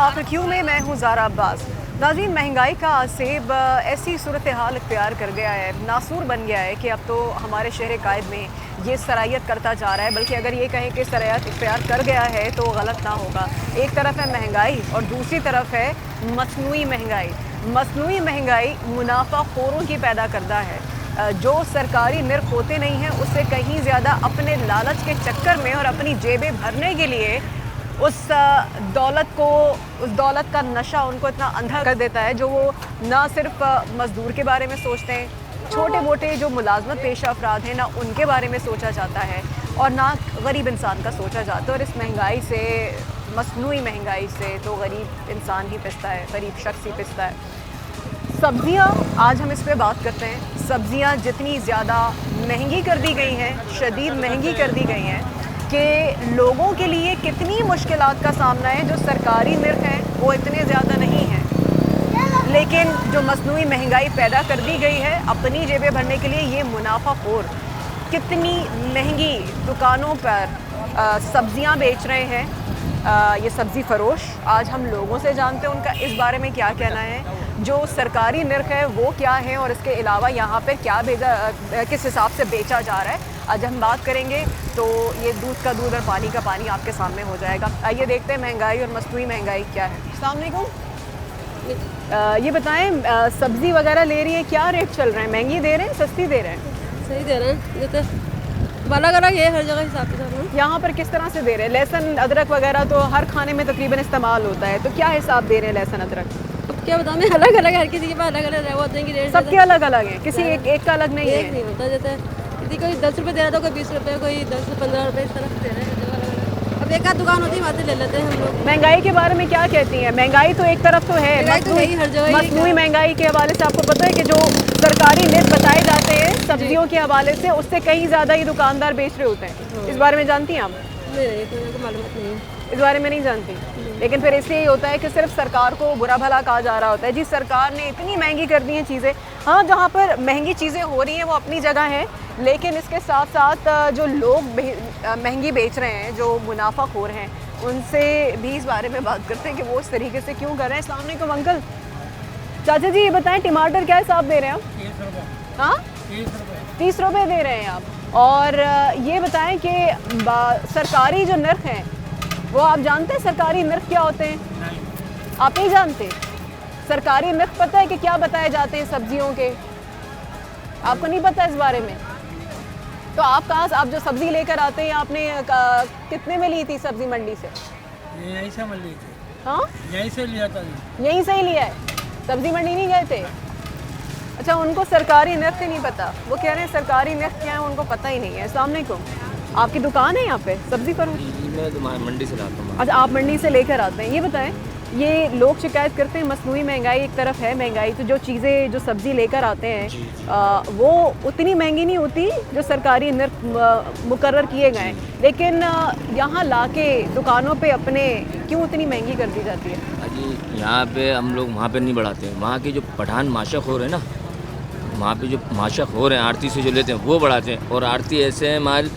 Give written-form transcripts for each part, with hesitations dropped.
माफिक्यू में मैं हूँ ज़ारा अब्बास। नाज़रीन, महंगाई का आसेब ऐसी सूरत हाल इख्तियार कर गया है, नासूर बन गया है कि अब तो हमारे शहर कायद में ये सरायत करता जा रहा है। बल्कि अगर ये कहें कि सरायत इख्तियार कर गया है तो गलत ना होगा। एक तरफ है महंगाई और दूसरी तरफ है मसनूई महंगाई। मसनूई महंगाई मुनाफा खोरों की पैदा करता है, जो सरकारी निर्ख होते नहीं हैं उससे कहीं ज़्यादा अपने लालच के चक्कर में और अपनी जेबें भरने के लिए उस दौलत का नशा उनको इतना अंधा कर देता है, जो वो ना सिर्फ मज़दूर के बारे में सोचते हैं, छोटे मोटे जो मुलाजमत पेशा अफराद हैं ना उनके बारे में सोचा जाता है और ना गरीब इंसान का सोचा जाता है। और इस महंगाई से, मसनूई महंगाई से तो गरीब इंसान ही पिसता है, गरीब शख्स ही पिसता है। सब्ज़ियाँ, आज हम इस पर बात करते हैं। सब्ज़ियाँ जितनी ज़्यादा महंगी कर दी गई हैं, शदीद महंगी कर दी गई हैं कि लोगों के लिए कितनी मुश्किलात का सामना है। जो सरकारी निर्ख हैं वो इतने ज़्यादा नहीं हैं, लेकिन जो मसनूई महंगाई पैदा कर दी गई है अपनी जेबें भरने के लिए, ये मुनाफाखोर कितनी महंगी दुकानों पर सब्ज़ियाँ बेच रहे हैं। ये सब्ज़ी फ़रोश, आज हम लोगों से जानते हैं उनका इस बारे में क्या कहना है। जो सरकारी निर्ख है वो क्या है और इसके अलावा यहाँ पर क्या किस हिसाब से बेचा जा रहा है, आज हम बात करेंगे। तो ये दूध का दूध और पानी का पानी आपके सामने हो जाएगा। आइए देखते हैं महंगाई और मसनूई महंगाई क्या है। अस्सलाम वालेकुम, ये बताएं, सब्ज़ी वगैरह ले रही है, क्या रेट चल रहे हैं? महंगी दे रहे हैं, सस्ती दे रहे हैं? सही दे रहे हैं, जैसे अलग अलग है हर जगह हिसाब से। यहाँ पर किस तरह से दे रहे हैं? लहसुन अदरक वगैरह तो हर खाने में तकरीबन इस्तेमाल होता है, तो क्या हिसाब दे रहे हैं लहसुन अदरक? अब क्या बताऊँ मैं, अलग अलग हर किसी के पास अलग अलग होते हैं कि रेट सबके अलग अलग है, किसी एक का अलग नहीं है। नहीं होता, जैसे किसी कोई 10 रुपये दे रहा था, कोई 20 रुपये, कोई 10 से 15 रुपये, इस तरह से दे रहे हैं। अब एक आध दुकान होती है वहाँ से ले लेते हैं हम लोग। महंगाई के बारे में क्या कहती हैं? महंगाई तो एक तरफ तो है, मसनूई महंगाई के हवाले से आपको पता है कि जो सरकारी निर्ख बताए जाते हैं सब्जियों के हवाले से, उससे कहीं ज़्यादा ही दुकानदार बेच रहे होते हैं। इस बारे में जानती हैं आप? नहीं, मालूम नहीं है इस बारे में नहीं जानती। लेकिन फिर इसलिए होता है कि सिर्फ सरकार को बुरा भला कहा जा रहा होता है। जी, सरकार ने इतनी महंगी कर दी हैं चीज़ें। हाँ, जहाँ पर महंगी चीज़ें हो रही हैं वो अपनी जगह है, लेकिन इसके साथ साथ जो लोग महंगी बेच रहे हैं, जो मुनाफाखोर हैं, उनसे भी इस बारे में बात करते हैं कि वो इस तरीके से क्यों कर रहे हैं। अस्सलाम वालेकुम अंकल। चाचा जी, ये बताएं, टमाटर क्या हिसाब दे रहे हैं आप? 30 रुपये। हाँ, 30 रुपये दे रहे हैं आप। और ये बताएं कि सरकारी जो निर्ख हैं वो आप जानते हैं? सरकारी निर्ख क्या होते हैं? नहीं। आप नहीं जानते? सरकारी निर्ख पता है कि क्या बताए जाते हैं सब्जियों के? आपको नहीं पता इस बारे में? तो आप कहाँ से, आप जो सब्ज़ी लेकर आते हैं, आपने कितने में ली थी सब्ज़ी मंडी से? यहीं से मिल ली थी। हाँ, यहीं से लिया था। यहीं से ही लिया है, सब्ज़ी मंडी नहीं गए थे? अच्छा, उनको सरकारी निर्ख नहीं पता। वो कह रहे हैं सरकारी निर्ख क्या है उनको पता ही नहीं है। अस्सलाम वालेकुम, आपकी दुकान है यहाँ पे सब्ज़ी पर? मैं मंडी से लाता हूँ। अच्छा, आप मंडी से लेकर आते हैं। ये बताएं, ये लोग शिकायत करते हैं मसनूई महंगाई एक तरफ है महंगाई, तो जो चीज़ें, जो सब्ज़ी लेकर आते हैं वो उतनी महंगी नहीं होती जो सरकारी निर्ख मुकर्रर किए गए, लेकिन यहाँ लाके दुकानों पे अपने क्यों उतनी महंगी कर दी जाती है? जी, यहाँ पे हम लोग वहाँ पे नहीं बढ़ाते हैं। वहाँ के जो पठान माशाखोर है ना, वहाँ पे जो माशाखोर हैं आड़ती से जो लेते हैं वो बढ़ाते हैं। और आड़ती ऐसे हैं माल,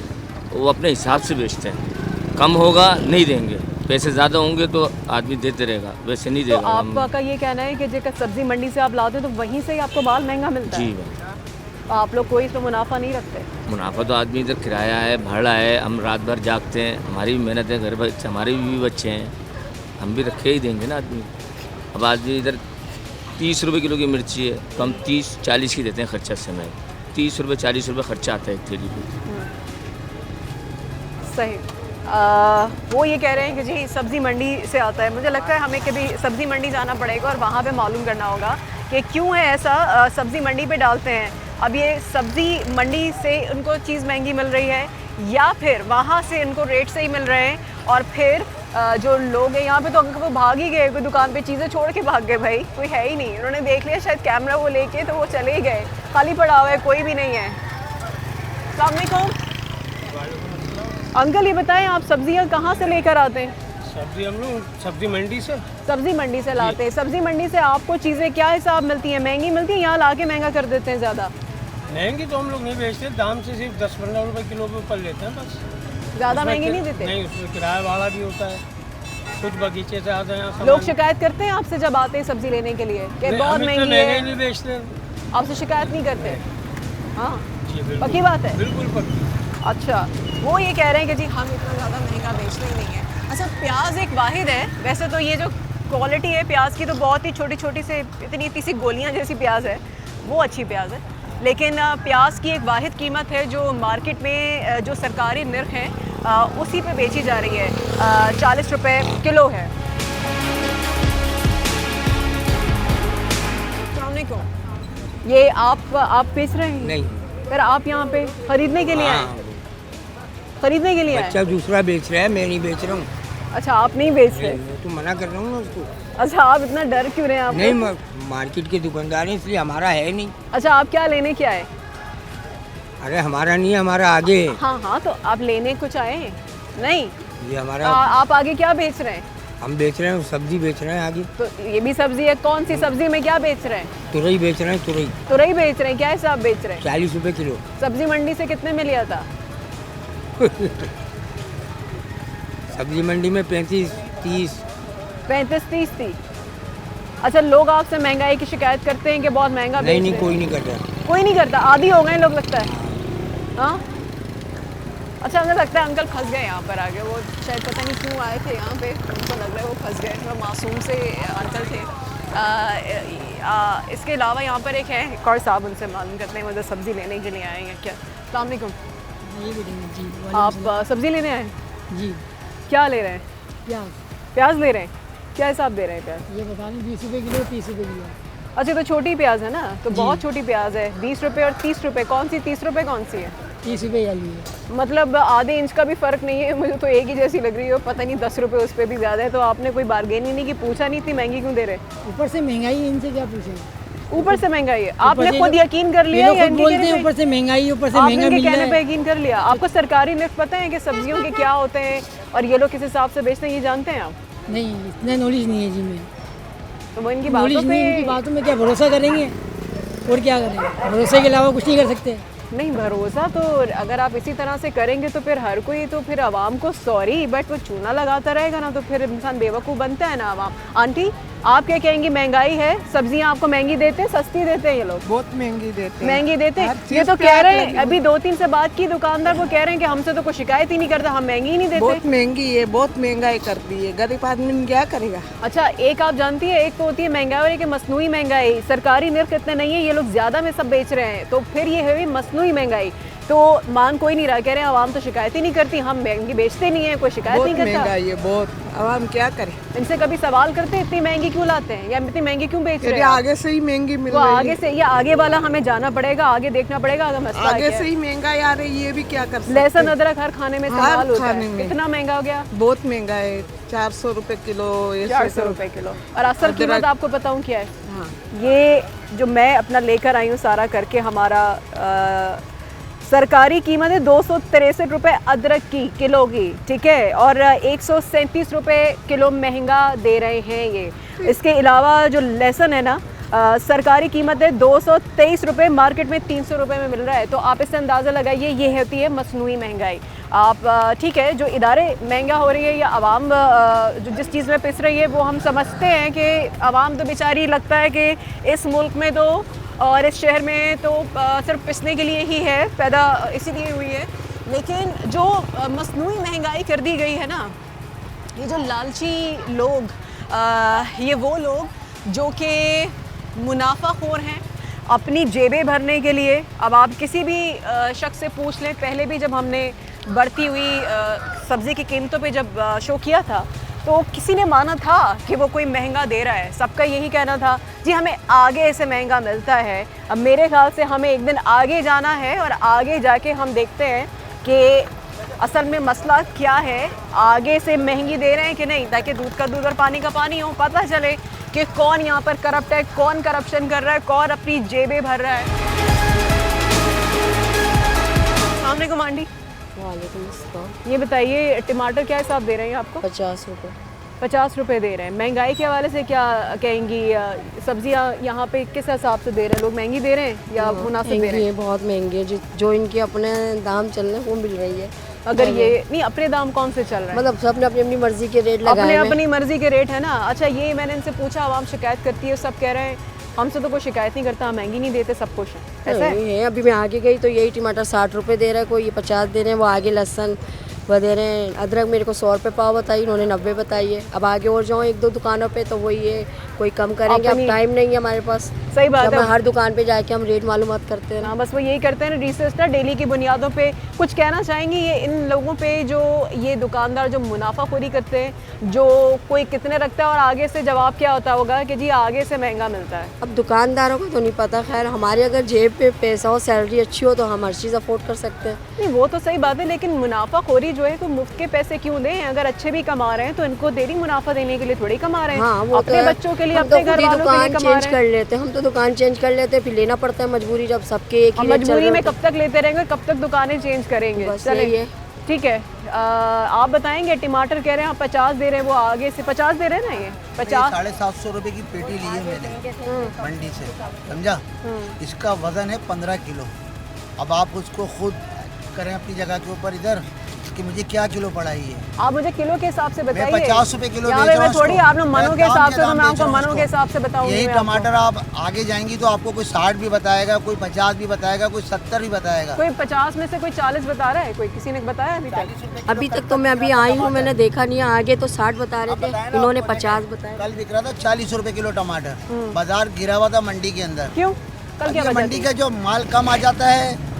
वो अपने हिसाब से बेचते हैं। कम होगा नहीं देंगे, पैसे ज़्यादा होंगे तो आदमी देते रहेगा, वैसे नहीं देगा। तो आपका ये कहना है कि जेकर सब्ज़ी मंडी से आप लाते हो तो वहीं से ही आपको माल महंगा मिलता है? जी भाई। आप लोग कोई तो मुनाफा नहीं रखते? मुनाफा तो आदमी इधर किराया है, भाड़ा है, हम रात भर जागते हैं, हमारी भी मेहनत है, घर बच्चे, हमारे भी बच्चे हैं, हम भी रखे ही देंगे ना आदमी। अब आदमी इधर 30 रुपये किलो की मिर्ची है तो हम 30-40 की देते हैं खर्चा समय। 30 रुपये 40 रुपये खर्चा आता है एक थैली पे। सही। वो ये कह रहे हैं कि जी सब्ज़ी मंडी से आता है। मुझे लगता है हमें कभी सब्ज़ी मंडी जाना पड़ेगा और वहाँ पे मालूम करना होगा कि क्यों है ऐसा। सब्ज़ी मंडी पे डालते हैं, अब ये सब्ज़ी मंडी से उनको चीज़ महंगी मिल रही है या फिर वहाँ से इनको रेट से ही मिल रहे हैं। और फिर जो लोग हैं यहाँ पे तो वो भाग ही गए, कोई दुकान पे चीज़ें छोड़ के भाग गए। भाई कोई है ही नहीं, उन्होंने देख लिया शायद कैमरा वो लेके, तो वो चले ही गए, खाली पड़ा हुआ है, कोई भी नहीं है। अस्सलाम वालेकुम अंकल, ये बताएं, आप सब्जियां कहाँ से लेकर आते हैं? सब्जी हम लोग सब्जी मंडी से। सब्जी मंडी से लाते हैं। सब्जी मंडी से आपको चीज़ें क्या हिसाब मिलती हैं? महंगी मिलती है? यहाँ लाके महंगा कर देते हैं ज़्यादा? महंगी तो हम लोग नहीं बेचते, दाम से सिर्फ 10-15 रुपये किलो के ऊपर लेते हैं बस। ज़्यादा महंगी नहीं देते? नहीं, उसमें किराया भाड़ा भी होता है। कुछ बगीचे से आते हैं सामान। लोग शिकायत करते हैं आपसे जब आते हैं सब्जी लेने के लिए कि नहीं, बहुत हम इतना महंगी महंगे है? नहीं बेचते। आपसे शिकायत नहीं करते? हाँ, जी बिल्कुल पक्की बात है। बिल्कुल पक्की। अच्छा, वो ये कह रहे हैं कि जी हम इतना ज़्यादा महंगा बेचते ही नहीं है। अच्छा, प्याज एक वाहिद है, वैसे तो ये जो क्वालिटी है प्याज की तो बहुत ही छोटी छोटी से इतनी सी गोलियां जैसी प्याज है, वो अच्छी प्याज है। लेकिन प्याज की एक वाहिद कीमत है जो मार्केट में जो सरकारी निर्ख है उसी पे बेची जा रही है, 40 रुपये किलो है। अस्सलामुअलैकुम। ये आप बेच रहे हैं? नहीं। फिर आप यहाँ पे खरीदने के लिए आए? हाँ, खरीदने के लिए आए? बच्चा दूसरा बेच रहा है, मैं नहीं बेच रहा हूँ। अच्छा, आप नहीं बेच रहे? मैं तो मना कर रहा हूँ ना उसको। अच्छा, आप इतना डर क्यों रहे हैं आप? नहीं, मार्केट के दुकानदार हैं इसलिए हमारा है नहीं। अच्छा, आप क्या लेने क्या आए? अरे हमारा नहीं है, हमारा आगे है। हाँ हाँ, तो आप लेने कुछ आए हैं? नहीं, ये हमारा आप आगे क्या बेच रहे हैं? हम बेच रहे हैं, सब्जी बेच रहे हैं आगे। तो ये भी सब्जी है, कौन सी सब्जी में क्या बेच रहे हैं? तुरई बेच रहे हैं, तुरई तुरई बेच रहे हैं, क्या हिसाब बेच रहे हैं? 40 रुपए किलो। सब्जी मंडी से कितने में लिया था? सब्जी मंडी में 35, 30। 35-30 थी। अच्छा, लोग आपसे महंगाई की शिकायत करते हैं कि बहुत महंगा बेच नहीं रहे नहीं, हैं? कोई नहीं करता। कोई नहीं करता, आदी हो गए लोग लगता है। हाँ, अच्छा, मुझे लगता है अंकल फंस गए यहाँ पर आगे। वो शायद पता नहीं क्यों आए थे यहाँ पे, उनको लग रहा है वो फंस गए। थोड़ा मासूम से अंकल थे। इसके अलावा यहाँ पर एक है एक और साहब, उनसे मालूम करते हैं, मतलब सब्ज़ी लेने के लिए आए हैं क्या? अस्सलाम वालेकुम। जी आप सब्ज़ी लेने आए हैं? जी क्या ले रहे हैं? प्याज प्याज ले रहे हैं? क्या हिसाब दे रहे हैं प्याज? ये बता दें 20 रुपये किलो 30 रुपये किलो। अच्छा, तो छोटी प्याज है ना, तो बहुत छोटी प्याज है। 20 रुपये और 30 रुपये, कौन सी 30 रुपये कौन सी है? 30 रुपये वाली है। मतलब आधे इंच का भी फ़र्क नहीं है, मुझे तो एक ही जैसी लग रही है। पता नहीं 10 रुपये उस पर भी ज़्यादा है। तो आपने कोई बार्गेन ही नहीं की, पूछा नहीं, इतनी महंगी क्यों दे रहे? ऊपर से महंगाई है, इनसे क्या पूछेंगे? ऊपर से महंगाई है, आपने से खुद ये यकीन कर ये लिया लोग या खुद इनके बोलते कहने हैं पे? ऊपर से महंगाई, ऊपर से आपने महंगा इनके मिल रहा कहने पे है। यकीन कर लिया? आपको सरकारी निर्ख पता है कि सब्जियों के क्या होते हैं और ये लोग किस हिसाब से बेचते हैं, ये जानते हैं आप? नहीं, इतना नॉलेज नहीं है जी में। तो वो इनकी बातों नॉलेज नहीं, इनकी पे बातों में क्या भरोसा करेंगे और क्या करेंगे? भरोसे के अलावा कुछ नहीं कर सकते। नहीं, भरोसा तो अगर आप इसी तरह से करेंगे तो फिर हर कोई, तो फिर आवाम को सॉरी बट वो चूना लगाता रहेगा ना, तो फिर इंसान बेवकूफ़ बनता है ना आवाम। आंटी, आप क्या कहेंगी? महंगाई है, सब्जियां आपको महंगी देते हैं, सस्ती देते हैं ये लोग? बहुत महंगी देते हैं। महंगी देते हर हैं। चीज़ ये तो पे कह आग रहे हैं, लगी अभी 2-3 से बात की, दुकानदार वो कह रहे हैं कि हमसे तो कोई शिकायत ही नहीं करता, हम महंगी ही नहीं देते। बहुत महंगी है, बहुत महंगाई कर दी है, गरीब आदमी क्या करेगा? अच्छा, एक आप जानती है, एक तो होती है महंगाई और एक है मसनूई महंगाई। सरकारी निर्ख इतने नहीं है, ये लोग ज़्यादा में सब बेच रहे हैं, तो फिर ये है मसनूई महंगाई। तो मान कोई नहीं रहा, कह रहे हैं आवाम तो शिकायत ही नहीं करती, हम महंगी बेचते नहीं है, कोई शिकायत बहुत नहीं करता। महंगाई है, बहुत। अब हम क्या करें? इनसे कभी सवाल करते इतनी महंगी क्यों लाते हैं या इतनी महंगी क्यों बेच रहे अरे हैं? आगे से ही महंगी मिल तो रही आगे है। से, ये आगे वाला हमें जाना पड़ेगा, आगे देखना पड़ेगा अगर मसला आगे क्या से है। ही महंगाई आ रही है, ये भी क्या कर सकते लहसुन हैं? अदरक हर खाने में हर इस्तेमाल होता खाने है, में। कितना महंगा हो गया? बहुत महंगा है, 400 रुपए किलो। ऐसे 400 तो- रुपए किलो। और असल अदरक- कीमत आपको बताऊं क्या है? हाँ, ये जो मैं अपना लेकर आई हूँ सारा करके, हमारा सरकारी कीमत है 263 रुपये अदरक की किलो की, ठीक है, और 137 रुपये किलो महंगा दे रहे हैं ये। इसके अलावा जो लहसुन है ना, सरकारी कीमत है 223 रुपये, मार्केट में 300 रुपये में मिल रहा है। तो आप इससे अंदाज़ा लगाइए, ये होती है मसनूई महंगाई। आप ठीक है, जो इदारे महंगा हो रही है या आवाम जो जिस चीज़ में पिस रही है वो हम समझते हैं कि आवाम तो बेचारी, लगता है कि इस मुल्क में तो और इस शहर में तो सिर्फ पिसने के लिए ही है, पैदा इसीलिए हुई है। लेकिन जो मसनूई महंगाई कर दी गई है ना, ये जो लालची लोग, ये वो लोग जो कि मुनाफाखोर हैं अपनी जेबें भरने के लिए। अब आप किसी भी शख्स से पूछ लें, पहले भी जब हमने बढ़ती हुई सब्ज़ी की कीमतों पे जब शो किया था तो किसी ने माना था कि वो कोई महंगा दे रहा है। सबका यही कहना था जी हमें आगे से महंगा मिलता है। अब मेरे ख्याल से हमें एक दिन आगे जाना है और आगे जाके हम देखते हैं कि असल में मसला क्या है, आगे से महंगी दे रहे हैं कि नहीं, ताकि दूध का दूध और पानी का पानी हो, पता चले कि कौन यहाँ पर करप्ट है, कौन करप्शन कर रहा है, कौन अपनी जेबें भर रहा है। अस्सलाम वालेकुम आंटी, वालेकुम अस्सलाम। ये बताइए टमाटर क्या हिसाब दे रहे हैं आपको? 50 रुपये। 50 रुपये दे रहे हैं। महंगाई के हवाले से क्या कहेंगी? सब्जियां यहाँ पे किस हिसाब से दे रहे हैं लोग? महंगी दे रहे हैं या मुनासिब दे रहे महंगी हैं? है, बहुत महंगी है। जो इनके अपने दाम चल रहे हैं वो मिल रही है, अगर ये नहीं, अपने दाम कौन से चल रहे हैं? मतलब सबने अपनी अपनी मर्जी के रेट लगाए अपने हैं। अपनी मर्जी के रेट है ना। अच्छा, ये मैंने इनसे पूछा, आवाम शिकायत करती है, सब कह रहे हैं हमसे तो कोई शिकायत नहीं करता, हम महंगी नहीं देते, सब कुछ है। ऐसा है? नहीं है, अभी मैं आगे गई तो यही टमाटर 60 रुपए दे रहा है, कोई ये 50 दे रहे हैं, वो आगे लहसन वो दे रहे हैं। अदरक मेरे को 100 रुपये पाव बताई, उन्होंने 90 बताई है। अब आगे और जाऊँ 1-2 दुकानों पे तो वही है, कोई कम करेंगे। अब अपनी- टाइम नहीं है हमारे पास। सही बात जब है। मैं हर दुकान पे जाके हम रेट मालूमात करते हैं ना। हाँ, बस वो यही करते हैं ना, रिसर्च ना डेली की बुनियादों पे। कुछ कहना चाहेंगी ये इन लोगों पे जो ये दुकानदार जो मुनाफाखोरी करते हैं, जो कोई कितने रखता है और आगे से जवाब क्या होता होगा कि जी आगे से महंगा मिलता है? अब दुकानदारों को तो नहीं पता, खैर हमारी अगर जेब पे पैसा हो, सैलरी अच्छी हो तो हम हर चीज़ अफोर्ड कर सकते हैं। नहीं, वो तो सही बात है, लेकिन मुनाफाखोरी जो है, कोई मुफ्त के पैसे क्यों दें? अगर अच्छे भी कमा रहे हैं तो इनको देरी मुनाफा देने के लिए थोड़ी कमा रहे हैं। हाँ, वो अपने तो है। बच्चों के लिए, हम तो अपने खुद घर ही वालों के लिए दुकान कमा चेंज रहे कर हैं। लेते हैं, हम तो दुकान चेंज कर लेते हैं, फिर लेना पड़ता है मजबूरी, जब सबके एक अब ही रेट चल मजबूरी रहे में होते कब तक लेते रहेंगे, कब तक दुकानें चेंज करेंगे? बस चलें, यही है। ठीक है। आप बताएंगे, टमाटर कह रहे हैं आप 50 दे रहे हैं, वो आगे से 50 दे रहे हैं ना, ये 50? 750 रुपए की पेटी ली है मैंने मंडी से, समझा। इसका वजन है 15 किलो। अब आप उसको खुद करें अपनी जगह के ऊपर इधर कि मुझे क्या किलो पड़ा है। आप मुझे किलो के हिसाब से बताइए। 50 रुपए किलो यहाँ बेच पे रहा मैं हूँ थोड़ी इसको। आप लोग मनो के मैं हिसाब से, तो दाम मैं आपको बेच रहा हूँ मनो के इसको। हिसाब से बताऊंगी। यही मैं आपको। टमाटर आप आगे जाएंगी तो आपको कोई 60 भी बताएगा, कोई 50 भी बताएगा, कोई 70 भी बताएगा। कोई 50 में से कोई 40 बता रहा है? कोई किसी ने बताया अभी तक? अभी तक तो मैं अभी आई हूँ, मैंने देखा नहीं है। आगे तो 60 बता रहे थे, इन्होंने 50 बताया। कल बिक रहा था 40 रुपए किलो टमाटर, बाजार गिरा हुआ था मंडी के अंदर। क्यों? कल अब क्या ये वजह मंडी थी? का जो माल कम आ जाता है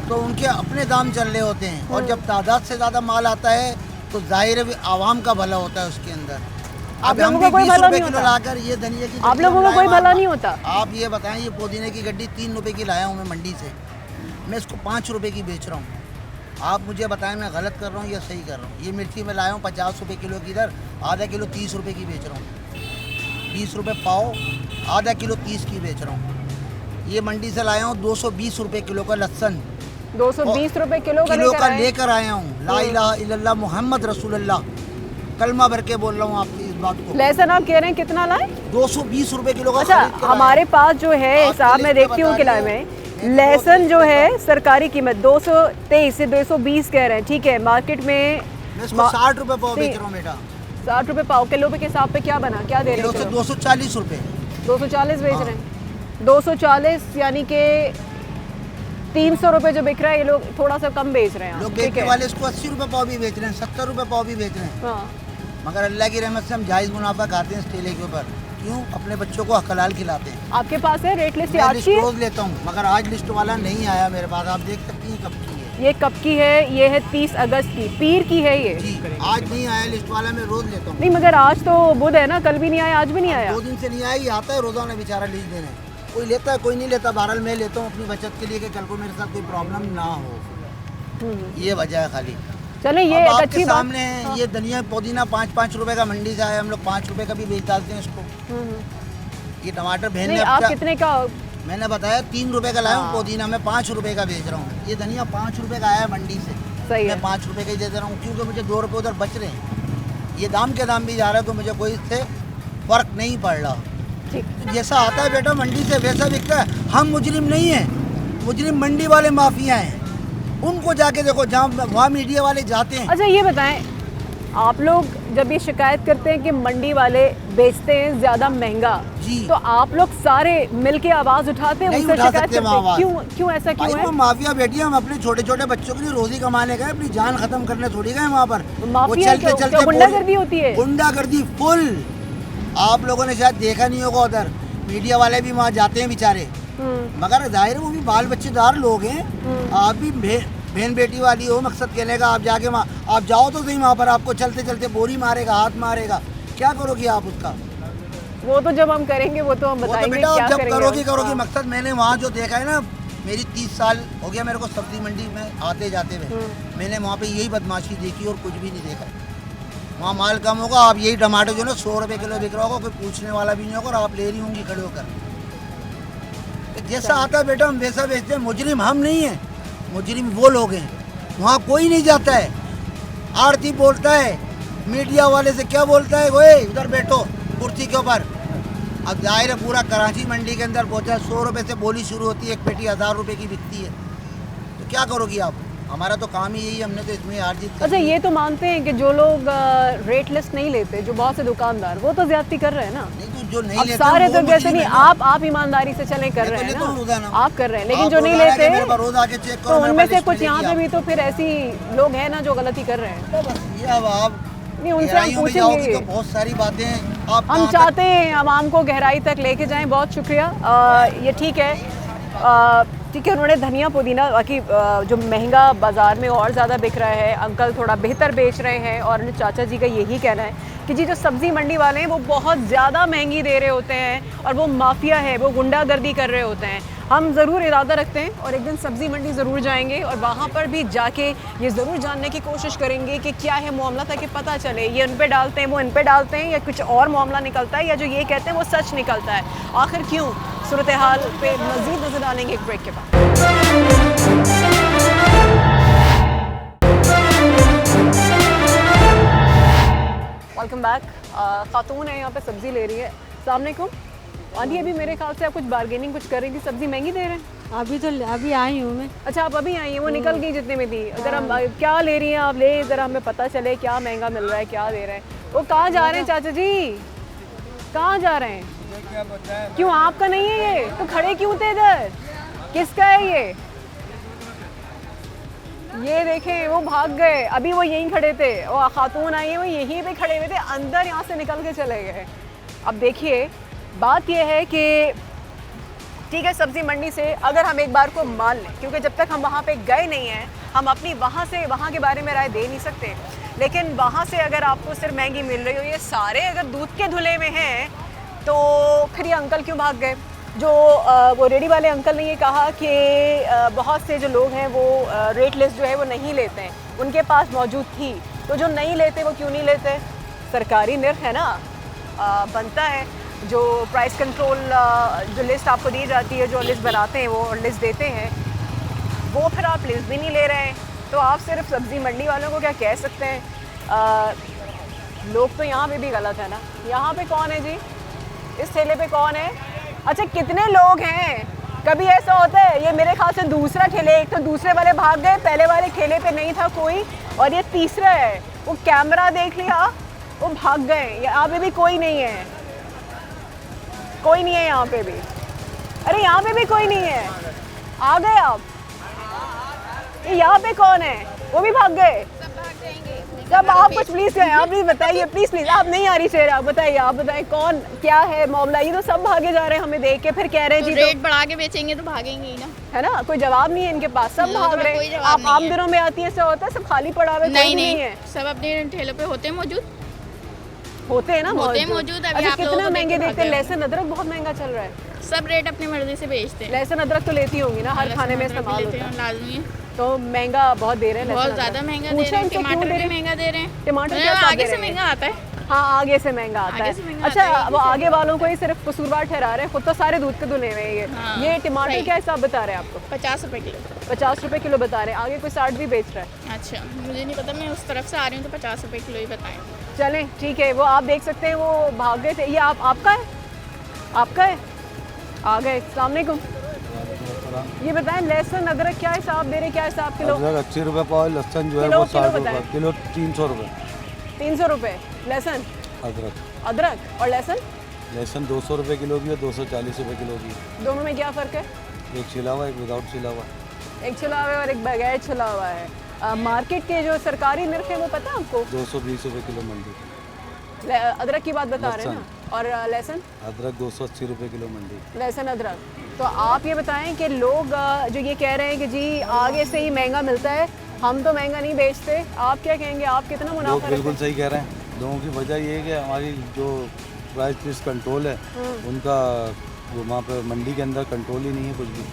तो उनके अपने दाम चल रहे होते हैं, और जब तादाद से ज़्यादा माल आता है तो जाहिर है आवाम का भला होता है उसके अंदर। आप अब लोगों हम का भी कोई 20 भला रुपए नहीं किलो होता? लाकर ये धनिया की आप गड्डी लोगों हम का लाए कोई हुए भला हैं। नहीं होता? आप ये बताएं, ये पुदीने की गड्डी 3 रुपए की लाया हूँ मैं मंडी से, मैं इसको 5 रुपए की बेच रहा हूँ। आप मुझे बताएं मैं गलत कर रहा हूँ या सही कर रहा हूँ? ये मिर्ची मैं लाया हूँ 50 रुपए किलो की, इधर आधा किलो 30 रुपए की बेच रहा हूँ। 20 रुपए पाव, आधा किलो 30 की बेच रहा हूँ। ये मंडी से लाया हूँ 220 रुपए किलो का लहसन, 220 रुपए किलो का किलो का आए? लेकर आया हूँ। ला इलाहा इल्लल्लाह मोहम्मद रसूलुल्लाह, कलमा भर के बोल रहा हूँ आपकी इस बात को। लहसुन आप कह रहे हैं कितना लाए? 220 रुपए किलो का अच्छा, खरीद कर आया हमारे हूँ। पास जो है आप साहब, मैं लिस्ट में देखती हूँ बता किला रही में हो। लहसुन जो है सरकारी कीमत 223 से 220 कह रहे हैं, ठीक है। मार्केट में मैं इसको 60 रुपए पाव बेच सी- रहा हूँ बेटा। 60 रुपए पाव। किलो के हिसाब पे क्या बना, क्या दे रहे किलो से हैं? 240 रुपए। 240 बेच हाँ। रहे हैं। 240 यानी कि 300 रुपए जो बिक रहा है, ये लोग थोड़ा सा कम बेच रहे हैं। लोग ठीक बेचने है। वाले इसको 80 रुपए पाव भी बेच रहे हैं, 70 रुपए पाव भी बेच रहे हैं। हाँ। मगर अल्लाह की रहमत से हम जायज़ मुनाफा खाते हैं इस ठेले के ऊपर। क्यों? अपने बच्चों को हलाल खिलाते हैं। आपके पास है रेट लिस्ट? मैं आज लिस्ट की है? रोज लेता हूँ, मगर आज लिस्ट वाला नहीं आया मेरे पास। आप देख सकती हैं कब की है। ये कब की है? ये है 30 अगस्त की, पीर की है ये। जी, आज नहीं आया लिस्ट वाला, मैं रोज लेता हूँ। नहीं, मगर आज तो बुध है ना, कल भी नहीं आया, आज भी नहीं आया। 2 दिन से नहीं आया, ये आता है रोजाना बेचारा लिस्ट देने। कोई लेता है, कोई नहीं लेता। बहरहाल मैं लेता हूँ अपनी बचत के लिए कि कल को मेरे साथ कोई प्रॉब्लम ना हो। ये वजह है खाली। चले, ये अब एक आपके अच्छी बात। सामने है, ये धनिया पुदीना 5-5 रुपए का मंडी से आया, हम लोग 5 रुपए का भी बेच डालते हैं इसको। ये टमाटर बहन नहीं, ने आप अब कितने का? मैंने बताया 3 रुपए का लाया हूँ हाँ। पुदीना, मैं 5 रुपए का बेच रहा हूँ। ये धनिया 5 रुपए का आया है मंडी से, सही है। मैं 5 रुपए का ही दे दे रहा हूँ, क्योंकि मुझे 2 रुपए उधर बच रहे हैं। ये दाम के दाम भी जा रहा है तो मुझे कोई इससे फर्क नहीं पड़ रहा। ठीक। तो जैसा आता है बेटा मंडी से वैसा बिकता है। हम मुजरिम नहीं हैं, मुजरिम मंडी वाले माफिया हैं। उनको जाके देखो, जहाँ वहाँ मीडिया वाले जाते हैं। अच्छा, ये बताएं, आप लोग जब ये शिकायत करते हैं कि मंडी वाले बेचते हैं ज़्यादा महंगा, जी। तो आप लोग सारे मिलके आवाज़ उठाते हैं, नहीं उनसे उठा शिकायत सकते करते हम हैं? आवाज़। क्यों ऐसा क्यों भाई है? वो माफिया बेटी, हम अपने छोटे छोटे बच्चों के लिए रोजी कमाने गए, अपनी जान खत्म करने थोड़ी गए वहाँ पर। माफिया क्यों? क्या गुंडागर्दी होती है? गुंडागर्दी फुल। आप लोगों ने शायद देखा नहीं होगा, उधर मीडिया वाले भी वहाँ जाते हैं बेचारे, मगर जाहिर है वो भी बाल बच्चेदार लोग हैं। आप भी बहन बेटी वाली हो, मकसद कहने का आप जाके वहाँ आप जाओ तो सही, वहाँ पर आपको चलते चलते बोरी मारेगा, हाथ मारेगा, क्या करोगी आप उसका? वो तो जब हम करेंगे वो तो हम वो तो बताएंगे बेटा क्या आप जब करेंगे करोगी उसका। करोगी। मकसद मैंने वहाँ जो देखा है ना, मेरी 30 साल हो गया मेरे को सब्जी मंडी में आते जाते हुए, मैंने वहाँ पे यही बदमाशी देखी और कुछ भी नहीं देखा। वहाँ माल कम होगा, आप यही टमाटर जो ना 100 रुपये किलो बिक रहा होगा, कोई पूछने वाला भी नहीं होगा, और आप ले रही होंगी खड़े होकर। जैसा आता है बेटा हम वैसा बेचते हैं। मुजरिम हम नहीं हैं, मुजरिम वो लोग हैं। वहाँ कोई नहीं जाता है, आरती बोलता है, मीडिया वाले से क्या बोलता है, वो उधर बैठो कुर्सी के ऊपर। अब जाहिर है पूरा कराची मंडी के अंदर पहुँचा है, 100 रुपये से बोली शुरू होती है, एक पेटी 1000 रुपये की बिकती है। तो क्या करोगी आप? हमारा तो काम ही यही है, हमने तो इसमें हार जीत अच्छा, ये तो मानते हैं कि जो लोग रेट लिस्ट नहीं लेते, जो बहुत से दुकानदार, वो तो ज्यादती कर रहे हैं ना। नहीं तो जो नहीं अब लेते सारे वो तो मुझे जैसे नहीं, लेना। आप ईमानदारी से चले कर मैं तो रहे हैं लेता हूँ रोजाना। ना, आप कर रहे हैं, लेकिन आप जो नहीं रोजाना आके लेते मेरे पास रोज आके चेक तो करो, उनमें मेरे से पास कुछ लिस्ट यहाँ पे मिलेगी भी तो फिर ऐसी लोग हैं ना जो गलती कर रहे हैं। आपको। बस ये अब आप नहीं, उनसे हम गहराइयों में जाओगी पूछेंगे। तो बहुत सारी बातें आप हम कहाँ तक- चाहते हैं आवाम को गहराई तक लेके जाएं। बहुत शुक्रिया। ये ठीक है, ठीक है, उन्होंने धनिया पुदीना बाकी जो महंगा बाज़ार में और ज़्यादा बिक रहा है, अंकल थोड़ा बेहतर बेच रहे हैं। और चाचा जी का यही कहना है कि जी जो सब्ज़ी मंडी वाले हैं वो बहुत ज़्यादा महंगी दे रहे होते हैं और वो माफिया है, वो गुंडागर्दी कर रहे होते हैं। हम ज़रूर इरादा रखते हैं और एक दिन सब्ज़ी मंडी ज़रूर जाएंगे और वहाँ पर भी जाके ये ज़रूर जानने की कोशिश करेंगे कि क्या है मामला, ताकि पता चले ये उन पे डालते हैं, वो इन पे डालते हैं, या कुछ और मामला निकलता है, या जो ये कहते हैं वो सच निकलता है। आखिर क्यों, सूरत हाल पे मज़ीद नज़र डालेंगे एक ब्रेक के बाद। Welcome back. खातून है यहाँ पे, सब्ज़ी ले रही है। अस्सलाम वालेकुम आंटी, अभी मेरे ख्याल से आप कुछ बार्गेनिंग कुछ कर रही थी, सब्ज़ी महंगी दे रहे हैं? अभी आई हूँ मैं। अच्छा, आप अभी आई हैं, वो निकल गई जितने में थी। अगर हम क्या ले रही हैं आप, ले ज़रा हमें पता चले क्या महंगा मिल रहा है, क्या दे रहे हैं। वो कहाँ जा रहे हैं चाचा जी, कहाँ जा रहे हैं? क्यों आपका नहीं है ये? तो खड़े क्यों थे इधर, किसका है ये? ये देखें वो भाग गए, अभी वो यहीं खड़े थे, वो खातून आई है वो यहीं पे खड़े हुए थे, अंदर यहाँ से निकल के चले गए। अब देखिए बात ये है कि ठीक है, सब्ज़ी मंडी से अगर हम एक बार को मान लें, क्योंकि जब तक हम वहाँ पे गए नहीं हैं हम अपनी वहाँ के बारे में राय दे नहीं सकते, लेकिन वहाँ से अगर आपको सिर्फ महंगी मिल रही हो, ये सारे अगर दूध के धुले में हैं, तो फिर ये अंकल क्यों भाग गए? जो वो रेडी वाले अंकल ने ये कहा कि बहुत से जो लोग हैं वो रेट लिस्ट जो है वो नहीं लेते हैं, उनके पास मौजूद थी, तो जो नहीं लेते वो क्यों नहीं लेते? सरकारी निर्ख है ना, बनता है। जो प्राइस कंट्रोल जो लिस्ट आपको दी जाती है, जो लिस्ट बनाते हैं वो लिस्ट देते हैं, वो फिर आप लिस्ट भी नहीं ले रहे हैं, तो आप सिर्फ सब्ज़ी मंडी वालों को क्या कह सकते हैं? लोग तो यहाँ पे भी गलत है ना। यहाँ पे कौन है जी, इस ठेले पे कौन है? अच्छा, कितने लोग हैं? कभी ऐसा होता है, ये मेरे ख्याल से दूसरा ठेले, एक तो दूसरे वाले भाग गए, पहले वाले ठेले पे नहीं था कोई, और ये तीसरा है, वो कैमरा देख लिया वो भाग गए। यहाँ पे भी कोई नहीं है, कोई नहीं है यहाँ पे भी। अरे यहाँ पे भी कोई नहीं है, आ गए आप? ये यहाँ पे कौन है? वो भी भाग गए सब। आप कुछ प्लीज करें, आप प्लीज बताइए, प्लीज आप नहीं आ रही शेर, आप बताइए, आप बताएं कौन क्या है मामला? ये तो सब भागे जा रहे हैं, हमें देख के फिर कह रहे हैं तो जी रेट बढ़ा के बेचेंगे तो भागेंगे ही ना, है ना, कोई जवाब नहीं है इनके पास, सब भाग रहे हैं। आप आम दिनों में आती है, ऐसा होता है सब खाली पड़ा हुआ है, कोई नहीं है? सब अपने ठेलों पे होते हैं मौजूद, होते हैं ना होते हैं मौजूद। अभी अच्छा, आप लोगों कितना को महंगे देख के देते हैं? भाग लहसुन अदरक बहुत महंगा चल रहा है। सब रेट अपनी मर्जी से बेचते हैं। लहसुन अदरक तो लेती होंगी ना, हर खाने में लहसुन अदरक इस्तेमाल भी होता लेते है, हैं, लाजमी है। तो महंगा बहुत दे रहे हैं, बहुत लहसुन ज़्यादा अदरक। महंगा दे पूछो रहे हैं, इनसे क्यों टमाटर दे भी रहे हैं? महंगा दे रहे हैं। टमाटर क्या साथ आगे दे से रहे हैं? महंगा आता है, हाँ, आगे से महंगा आता आगे है। से महंगा अच्छा, आता है। वो आगे वालों को ही सिर्फ कसूरवार ठहरा रहे हैं, खुद तो सारे दूध के धुले हुए हैं। हाँ, ये टमाटर सही। क्या हिसाब बता रहे हैं आपको? 50 रुपए किलो। 50 रुपए किलो बता रहे हैं, आगे कोई 60 भी बेच रहा है। अच्छा, मुझे नहीं पता, मैं उस तरफ से आ रही हूँ तो 50 रुपए किलो ही बताएं। चलें ठीक है, वो आप देख सकते हैं, वो भाग गए थे। ये आपका है? आपका है? आ गए। अस्सलाम वालेकुम। ये बताएं, लहसुन अदरक क्या हिसाब दे रहे, क्या हिसाब किलो? अदरक 80 रुपये पाव, लहसुन जो है किलो- वो किलो 60 बताएं। रुपये किलो, 300 रुपये 300 रुपये लहसुन अदरक। अदरक, और लहसुन लहसुन 200 रुपये किलो की है, 240 रुपये किलो की है। दोनों में क्या फ़र्क है? एक छिला हुआ, एक विदाउट छिला हुआ। एक छिला हुआ है और एक बगैर छिला हुआ है। मार्केट के जो सरकारी निर्ख है वो पता है आपको? 220 रुपये किलो मंडी। अदरक की बात बता रहे हैं ना, और लहसुन? अदरक 280 रुपये किलो मंडी। लहसुन अदरक। तो आप ये बताएं कि लोग जो ये कह रहे हैं कि जी आगे से ही महंगा मिलता है, हम तो महंगा नहीं बेचते, आप क्या कहेंगे? आप कितना लोग मुनाफा बिल्कुल रखते सही कह रहे हैं। लोगों की वजह ये है कि हमारी जो प्राइस लिस्ट कंट्रोल है उनका वो वहाँ पर मंडी के अंदर कंट्रोल ही नहीं है कुछ भी।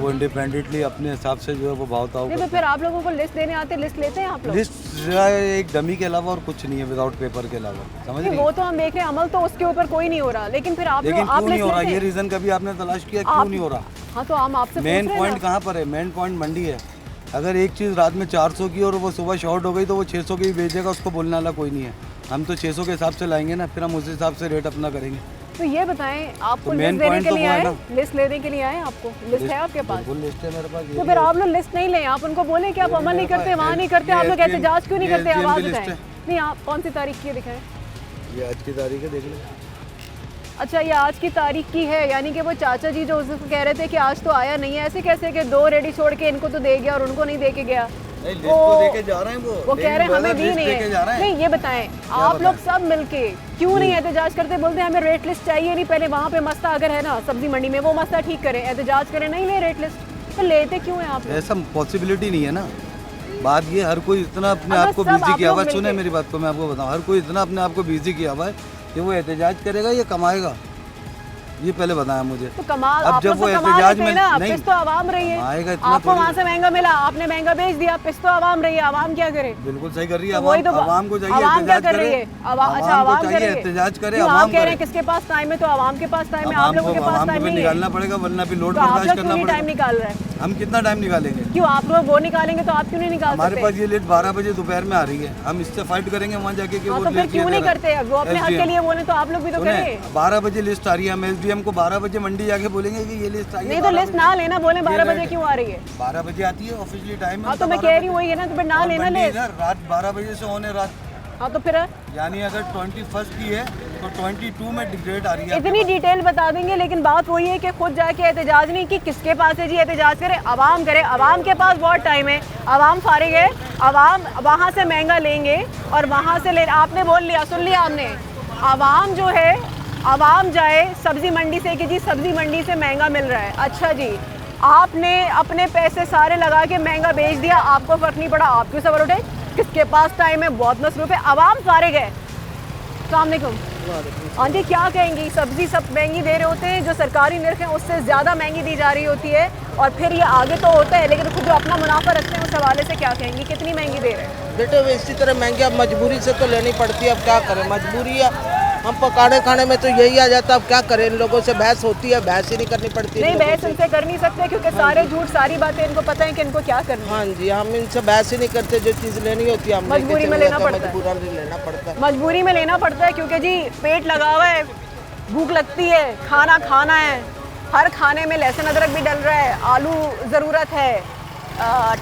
वो इंडिपेंडेंटली अपने हिसाब से जो है वो भाव ताव नहीं, तो फिर आप लोगों को लिस्ट देने आते, लिस्ट लेते हैं आप लोग? लिस्ट एक डमी के अलावा और कुछ नहीं है, विदाउट पेपर के अलावा, समझ नहीं, रही वो तो हम देख रहे हैं, अमल तो उसके ऊपर कोई नहीं हो रहा, लेकिन फिर आप लेकिन लोग आप क्यों नहीं लिस्ट हो रहा, लेते ये हैं? रीज़न कभी आपने तलाश किया क्यों आप- नहीं हो रहा? हाँ, तो हम आपसे पूछ मेन रहे हैं पॉइंट ना। कहाँ पर है? मेन पॉइंट मंडी है। अगर एक चीज़ रात में 400 की और वो सुबह शॉर्ट हो गई तो वो 600 की भी बेचेगा, उसको बोलने वाला कोई नहीं है। हम तो 600 के हिसाब से लाएंगे ना, फिर हम उस हिसाब से रेट अपना करेंगे। तो ये बताएं, आपको तो लिस्ट main देने point के तो लिए वो है आए, ना। लिस्ट लेने के लिए आए आपको, लिस्ट है आपके पास? बिल्कुल लिस्ट है मेरे पास। तो फिर आप लोग लिस्ट नहीं लें, आप उनको बोले कि आप अमल नहीं करते, वहाँ नहीं करते, आप लोग एहतजाज क्यों नहीं करते? आवाज़ उठाएं। नहीं, आप कौन सी तारीख की दिखाएं? ये आज की तारीख है, देख लो। अच्छा, ये आज की तारीख की है, यानी कि वो चाचा जी जो उसको कह रहे थे कि आज तो आया नहीं है, ऐसे कैसे कि 2 रेडी छोड़ के इनको तो दे गया और उनको नहीं दे के गया? नहीं, लिस्ट तो देके जा रहे हैं वो कह रहे हैं हमें दी नहीं है। नहीं, ये बताएं, आप लोग सब मिलके क्यों नहीं एहतजाज करते? बोलते हैं हमें रेट लिस्ट चाहिए नहीं, पहले वहाँ पे मसला अगर है ना सब्जी मंडी में, वो मसला ठीक करें, एहतजाज करें, नहीं ले रेट लिस्ट, तो लेते क्यों हैं आप लोग? ऐसा पॉसिबिलिटी नहीं है ना। बात ये, हर कोई इतना अपने अगर आप को सब बिजी आप किया लोग हुआ है। सुने मिलके- मेरी बात को, मैं आपको बताऊं, हर कोई इतना अपने आप को बिजी किया हुआ है कि वो एहतजाज करेगा या कमाएगा, ये पहले बताया मुझे। तो कमाल अब आप जब लोग वो तो कमा एहतजाज लेते हैं में ना, नहीं पिस तो आवाम रही है, आएगा इतना आपको थोड़ी। वहाँ से महंगा मिला, आपने महंगा बेच दिया, पिस तो आवाम रही है, आवाम क्या करे? बिल्कुल सही कर रही है तो वही तो आवाम को चाहिए आवाम क्या एहतजाज कर रही करे। है? अच्छा, आवाम कर रही है, एहतजाज करे, क्यों आप आवाम कह रहे हैं करे। किसके पास टाइम है? तो आवाम के पास टाइम है, आप लोगों के पास आवाम टाइम को भी नहीं निकालना है, पड़ेगा, वरना भी लोड तो आप बर्दाश्त लोग करना क्यों नहीं टाइम पड़ेगा। निकाल रहे हैं? हम कितना टाइम निकालेंगे? क्यों आप लोग वो निकालेंगे तो आप क्यों नहीं निकाल हमारे सकते? पास ये लेट 12 बजे दोपहर में आ रही है, हम इससे फाइट करेंगे वहाँ जाके कि हाँ, वो तो फिर लेट क्यों किया नहीं जा रहा करते? है। वो अपने हक के SDM लिए बोले तो आप लोग भी तो सुने, करें। 12 बजे लिस्ट आ रही है, हम SDM को 12 बजे मंडी जाके बोलेंगे कि ये लिस्ट आई है। नहीं तो 12 लिस्ट बजे। ना लेना, बोले 12 लेट बजे है। क्यों आ रही है? 12 बजे आती है ऑफिशियली टाइम है। हाँ, तो मैं कह रही हूँ वही है ना, तो फिर ना लेना लिस्ट। रात 12 बजे से होने रात, हाँ, तो फिर यानी अगर 21 की है तो 22 में डिग्रेड आ रही है। इतनी डिटेल बता देंगे, लेकिन बात वही है कि खुद जाके एहतजाज नहीं कि किसके पास है जी, एहतजाज करे, आवाम करे, आवाम के पास बहुत टाइम है, आवाम फारिग है, आवाम वहाँ से महंगा लेंगे और वहाँ से ले, आपने बोल लिया, सुन लिया हमने, आवाम जो है, आवाम जाए सब्जी मंडी से कि जी सब्जी मंडी से महंगा मिल रहा है, अच्छा जी, आपने अपने पैसे सारे लगा के महंगा बेच दिया, आपको फर्क नहीं पड़ा, आप क्यों सवाल उठे? किसके पास टाइम है? बहुत मसरूफ है, आवाम फारिग है। अस्सलाम वालेकुम आंटी, क्या कहेंगी? सब्जी सब महंगी दे रहे होते हैं, जो सरकारी निर्ख है उससे ज़्यादा महंगी दी जा रही होती है, और फिर ये आगे तो होता है, लेकिन खुद जो अपना मुनाफा रखते हैं उस हवाले से क्या कहेंगी? कितनी महंगी दे रहे हैं? बेटे वो इसी तरह महंगी अब मजबूरी से तो लेनी पड़ती है, अब क्या करें, मजबूरी है। हम पकाने खाने में तो यही आ जाता, अब क्या करें, इन लोगों से बहस होती है, बहस ही नहीं करनी पड़ती है नहीं, इन लोगों बहस से। इनसे कर नहीं सकते क्योंकि सारे झूठ सारी बातें इनको पता है कि इनको क्या करना है। हाँ जी, हम इनसे बहस ही नहीं करते, जो चीज़ लेनी होती है हम लेके मजबूरी में चले लेना जाते हैं, पड़ता है। मजबूरन लेना पड़ता है। मजबूरी में लेना पड़ता है क्योंकि जी पेट लगा हुआ है, भूख लगती है, खाना खाना है, हर खाने में लहसुन अदरक भी डल रहा है, आलू ज़रूरत है,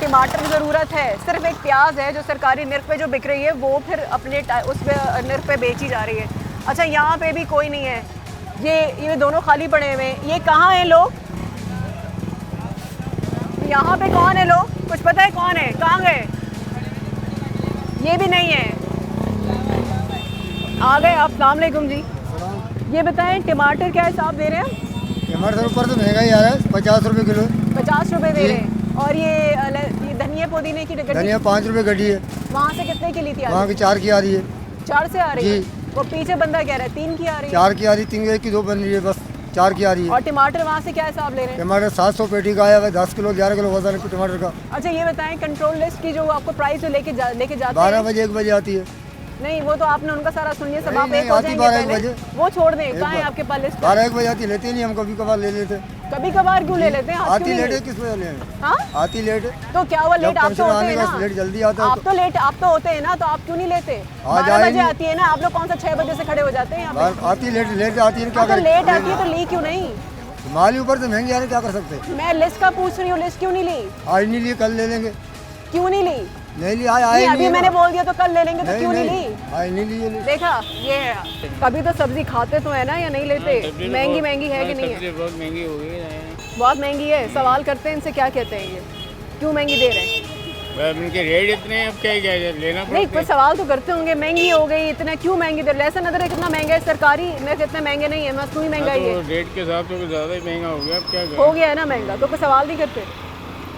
टमाटर ज़रूरत है, सिर्फ एक प्याज है जो सरकारी निर्ख पे जो बिक रही है, वो फिर अपने उस निर्ख पे बेची जा रही है। अच्छा, यहाँ पे भी कोई नहीं है, ये दोनों खाली पड़े हुए हैं, ये कहाँ हैं लोग? यहाँ पे कौन है लोग? कुछ पता है कौन है? कहाँ गए? ये भी नहीं है, आ गए आप। अस्सलाम वालेकुम जी, ये बताएं टमाटर क्या हिसाब दे रहे हैं? टमाटर ऊपर तो महंगा ही आ रहा है, 50 रुपये किलो। 50 रुपए दे रहे हैं। और ये धनिया पुदीने की गड्डी धनिया 5 रुपये गड्डी है, वहाँ से कितने की ली थी? वहाँ की 4 की आ रही है। 4 से आ रही है। जी। वो पीछे बंदा कह रहा है 3 की आ रही है। 4 की आ रही, 3 की 2 बन रही है, बस 4 की आ रही है। और टमाटर वहाँ से क्या हिसाब ले रहे हैं? टमाटर 700 पेटी का आया हुआ है, 10 किलो 11 किलो वजन है टमाटर का। अच्छा, ये बताएं कंट्रोल लिस्ट की जो आपको प्राइस जो लेके जाते 12 हैं? बजे 1 बजे आती है। नहीं, वो तो आपने उनका सारा सुन लिया, सब नहीं, आप नहीं, एक हो आती जाएंगे 12-1 पहले। बजे। वो छोड़ दें, एक कहाँ है बार- आपके पास लिस्ट? 12-1 बजे आती, लेते नहीं हम, कभी कभार ले लेते। कभी कभार क्यों ले लेते हैं? आज आती क्यों लेट नहीं है, ले- किस वजह ले? हाँ? आती लेट है। तो क्या हुआ, लेट जब आप तो फंक्शन होते आने हैं का ना? लेट जल्दी आता है आप तो लेट आप तो होते हैं ना, तो आप क्यों नहीं लेते? 12 बजे आती है ना, आप लोग कौन सा 6 बजे से खड़े हो जाते हैं यहाँ पे? आती लेट लेट आती है, क्या हाँ, तो करें? लेट आती है तो ली क्यों नहीं? माल ही ऊपर से महंगी आ रही, क्या कर सकते? मैं लिस्ट का पूछ रही हूँ, लिस्ट क्यों नहीं ली? आज नहीं लिए, कल ले लेंगे। क्यों नहीं ली? नहीं ली, आए नहीं, नहीं अभी मैंने बोल दिया तो कल ले लेंगे, तो क्यों नहीं ली? आज नहीं लिए। देखा, ये है। कभी तो सब्जी खाते तो है ना, या नहीं लेते? महंगी महंगी है कि नहीं है? बहुत महंगी हो गई है। बहुत महंगी है। सवाल करते हैं इनसे, क्या कहते हैं ये, क्यों महंगी दे रहे हैं? इनके रेट इतने हैं, अब क्या लेना नहीं, कोई सवाल तो करते होंगे, महंगी हो गई, इतना क्यों महंगी दे? लहसुन अदरक कितना महंगा है? सरकारी निर्ख इतने महंगे नहीं है, मसनूई महंगाई है। रेट के हिसाब से ज़्यादा ही महंगा हो गया, अब क्या हो गया है ना महंगा, तो कोई सवाल नहीं करते?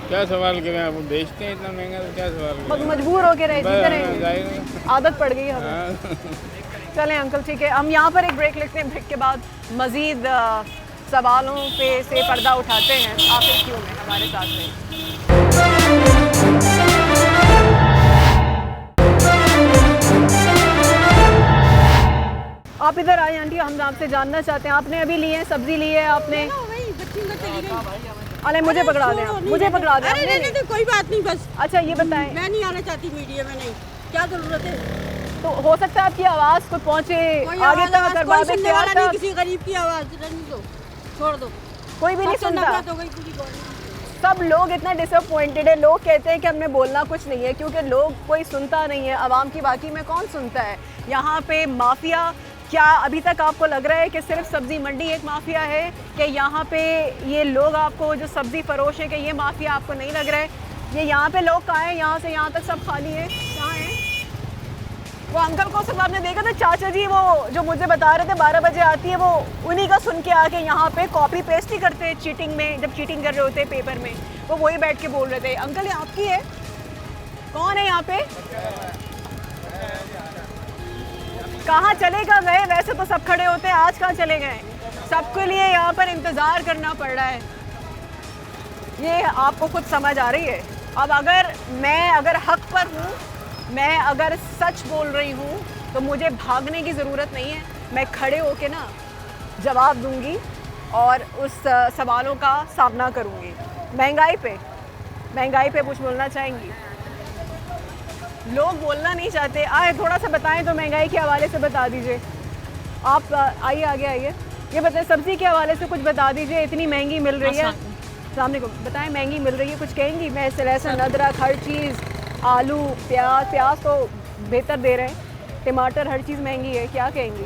क्या सवाल करें, आप बेचते हैं इतना महंगा, तो क्या सवाल मजबूर होके रहे, जीते रहे, आदत पड़ गई हमें। चलें अंकल, ठीक है, हम यहाँ पर एक ब्रेक लेते हैं, ब्रेक के बाद मज़ीद सवालों पे से पर्दा उठाते हैं। आखिर क्यों में हमारे साथ में। आप इधर आए आंटी, हम आपसे जानना चाहते हैं, आपने अभी लिए सब्जी ली है आपने? अरे मुझे पकड़ा दें आप, मुझे पकड़ा दें। अरे नहीं, कोई बात नहीं, बस अच्छा, ये बताएं, मैं नहीं आना चाहती मीडिया में, नहीं, क्या जरूरत है? तो हो सकता है आपकी आवाज़ को पहुँचे आगे तक, अगर बाबे इख्तियार तक। किसी गरीब की आवाज़ रहने दो, छोड़ दो, कोई भी नहीं सबसे सुनता। नफरत हो गई पूरी गवर्नमेंट। सब लोग इतना डिसअपॉइंटेड है, लोग कहते हैं कि हमने बोलना कुछ नहीं है क्योंकि लोग कोई सुनता नहीं है, आवाम की बाकी में कौन सुनता है। यहाँ पे माफिया, क्या अभी तक आपको लग रहा है कि सिर्फ सब्ज़ी मंडी एक माफिया है, कि यहाँ पे ये लोग आपको जो सब्ज़ी फरोश है कि ये माफिया आपको नहीं लग रहा है? ये यहाँ पे लोग कहाँ हैं? यहाँ से यहाँ तक सब खाली है, कहाँ हैं वो अंकल को? सब आपने देखा था चाचा जी, वो जो मुझे बता रहे थे 12 बजे आती है, वो उन्हीं का सुन के आके यहाँ पे कॉपी पेस्ट ही करते हैं चीटिंग में, जब चीटिंग कर रहे होते हैं पेपर में, वो वही बैठ के बोल रहे थे। अंकल ये आपकी है? कौन है यहाँ पे? कहाँ चले गए? वैसे तो सब खड़े होते हैं, आज कहाँ चले गए? सबके लिए यहाँ पर इंतज़ार करना पड़ रहा है, ये आपको खुद समझ आ रही है? अब मैं अगर हक पर हूँ, मैं अगर सच बोल रही हूँ, तो मुझे भागने की ज़रूरत नहीं है। मैं खड़े होके ना जवाब दूंगी और उस सवालों का सामना करूँगी। महंगाई पे कुछ बोलना चाहेंगी? लोग बोलना नहीं चाहते। आए थोड़ा सा बताएं तो, महंगाई के हवाले से बता दीजिए आप। आइए आगे आइए, ये बताएं सब्ज़ी के हवाले से कुछ बता दीजिए, इतनी महंगी मिल रही है। सामने को बताएं, महंगी मिल रही है, कुछ कहेंगी? मैं लहसुन, अदरक, हर चीज़, आलू, प्याज तो बेहतर दे रहे हैं, टमाटर, हर चीज़ महंगी है, क्या कहेंगी?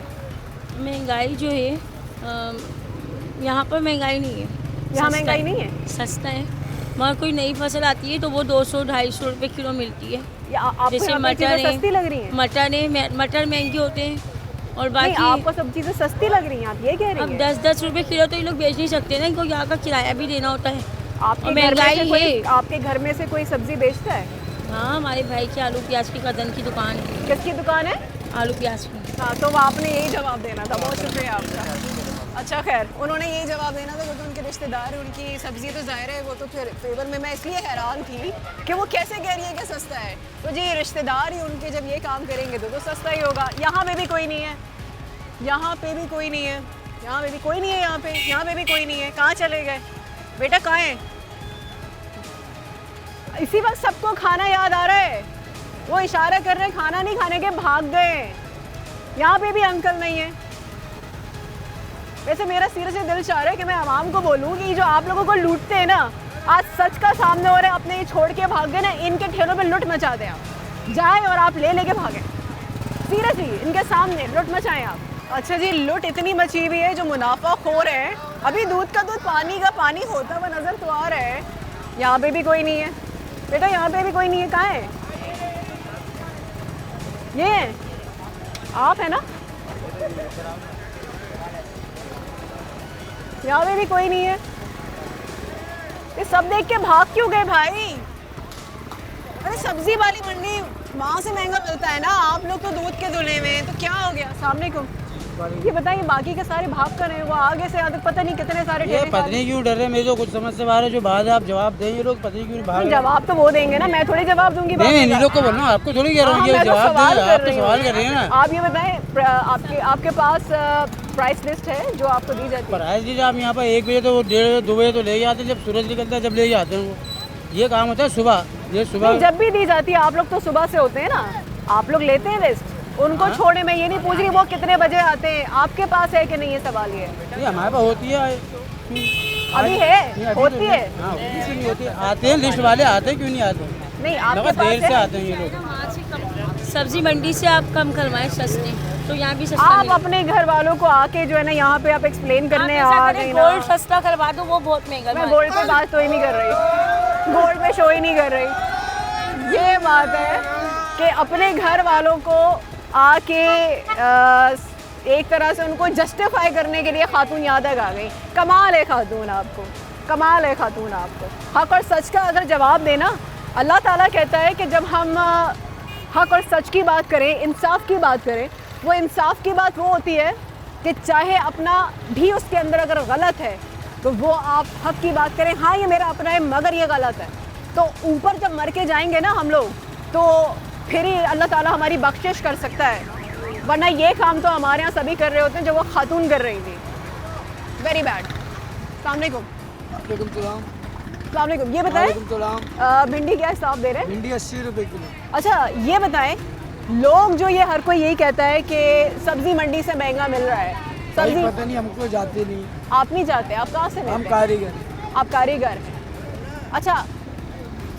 महंगाई जो है यहाँ पर महंगाई नहीं है, यहाँ महंगाई नहीं है, सस्ता है। वहाँ कोई नई फसल आती है तो वो 200-250 रुपये किलो मिलती है। आपको जैसे यहाँ पर चीज़ें मटर सस्ती लग रही हैं? मटर महंगे होते हैं और नहीं, बाकी आपको सब चीज़ें सस्ती लग रही हैं, आप ये कह रही अब हैं? 10-10 रुपये किलो तो ये लोग बेच नहीं सकते ना, इनको यहाँ का किराया भी देना होता है। आपके घर में से कोई सब्जी बेचता है? हाँ, हमारे भाई की आलू प्याज की कदन की दुकान है। किसकी दुकान है? आलू प्याज की। हाँ, तो आपने यही जवाब देना था, बहुत शुक्रिया आपका। अच्छा खैर, उन्होंने यही जवाब देना था क्योंकि उनके रिश्तेदार हैं, उनकी सब्ज़ी तो ज़ाहिर है वो तो फिर फेवर में। मैं इसलिए हैरान थी कि वो कैसे कह रही है कि सस्ता है, तो जी रिश्तेदार ही उनके जब ये काम करेंगे तो सस्ता ही होगा। यहाँ पे भी कोई नहीं है, यहाँ पे भी कोई नहीं है, यहाँ पे भी कोई नहीं है, यहाँ पे भी कोई नहीं है। कहाँ चले गए बेटा, कहाँ है? इसी वक्त सबको खाना याद आ रहा है, वो इशारा कर रहे हैं खाना नहीं खाने के, भाग गए। यहाँ पे भी अंकल नहीं है। वैसे मेरा सिर से दिल चाह रहा है कि मैं आवाम को बोलूँ कि जो आप लोगों को लूटते हैं ना, आज सच का सामने हो रहा है, अपने ये छोड़ के भाग गए ना, इनके ठेलों पे लूट मचा दें आप, जाए और आप ले लेके भागें। सीरियसली इनके सामने लूट मचाएं आप। अच्छा जी, लूट इतनी मची हुई है, जो मुनाफा खोर है, अभी दूध का दूध पानी का पानी होता हुआ नजर तो आ रहा है। यहाँ पे भी कोई नहीं है बेटा, यहाँ पे भी कोई नहीं है। कहाँ है? ये है आप, है ना? यहाँ पे भी कोई नहीं है। ये सब देख के भाग क्यों गए भाई? अरे सब्जी वाली मंडी वहाँ से महंगा मिलता है ना, आप लोग तो दूध के धुले में, तो क्या हो गया? सामने को ये बताइए, बाकी के सारे भाग कर रहे हैं, वो आगे से आगे पता नहीं कितने सारे ये पता नहीं क्यों डर रहे हैं, मेरे तो कुछ समझ से बाहर है। जो बात है आप जवाब दें, ये लोग पता नहीं क्यों भाग रहे हैं। जवाब तो वो देंगे ना, मैं थोड़ी जवाब दूंगी। नहीं, इन लोग को बोलना, आपको थोड़ी कह रहा हूँ, ये जवाब दें, आप तो सवाल कर रही हैं ना। आप ये बताएं, आपके पास प्राइस लिस्ट है जो आपको दी जाती है? प्राइस लिस्ट आप यहाँ पर 1 बजे तो 1:30-2 बजे तो ले जाते हैं, जब सूरज निकलता है जब ले जाते हैं। वो ये काम होता है सुबह, ये सुबह जब भी दी जाती है। आप लोग तो सुबह से होते हैं ना, आप लोग लेते हैं लिस्ट, उनको छोड़े। मैं ये नहीं पूछ रही वो कितने बजे आते हैं, आपके पास है कि नहीं, ये सवाल ये है। ये हमारे पास होती है, अभी है, होती है। हाँ, नहीं होती है, आते हैं लिस्ट वाले, आते हैं, क्यों नहीं आते? नहीं, आपके पास देर से है? आते हैं ये लोग। सब्जी मंडी से आप कम करवाएं सस्ते, तो यहाँ भी सस्ता आप अपने घर वालों को आके जो है ना, यहाँ पे आप एक्सप्लेन करने आ गए ना। गोल्ड सस्ता करवा दो, वो बहुत महंगा। मैं गोल्ड पे बात तो ही नहीं कर रही, गोल्ड पे शो ही नहीं कर रही। ये बात है कि अपने घर वालों को आके एक तरह से उनको जस्टिफाई करने के लिए खातून याद आ गई। कमाल है खातून आपको, कमाल है खातून आपको। हक और सच का अगर जवाब देना, अल्लाह ताला कहता है कि जब हम हक और सच की बात करें, इंसाफ की बात करें, वो इंसाफ की बात वो होती है कि चाहे अपना भी उसके अंदर अगर गलत है तो वो आप हक की बात करें, हाँ ये मेरा अपना है मगर ये गलत है, तो ऊपर जब मर के जाएंगे ना हम लोग, तो फिर ही अल्लाह ताला हमारी बख्शिश कर सकता है। वरना ये काम तो हमारे यहाँ सभी कर रहे होते हैं जो वो खातून कर रही थी। Very bad. सलाम ये बताएं, भिंडी क्या हिसाब दे रहे हैं? भिंडी 80 रुपए किलो। अच्छा ये बताएं लोग जो ये हर कोई यही कहता है कि सब्जी मंडी से महंगा मिल रहा है। सब्जी पता नहीं, हमको जाते नहीं। आप नहीं जाते? आप कहाँ से लेते हम हैं? कारीगर। आप कारीगर हैं। अच्छा,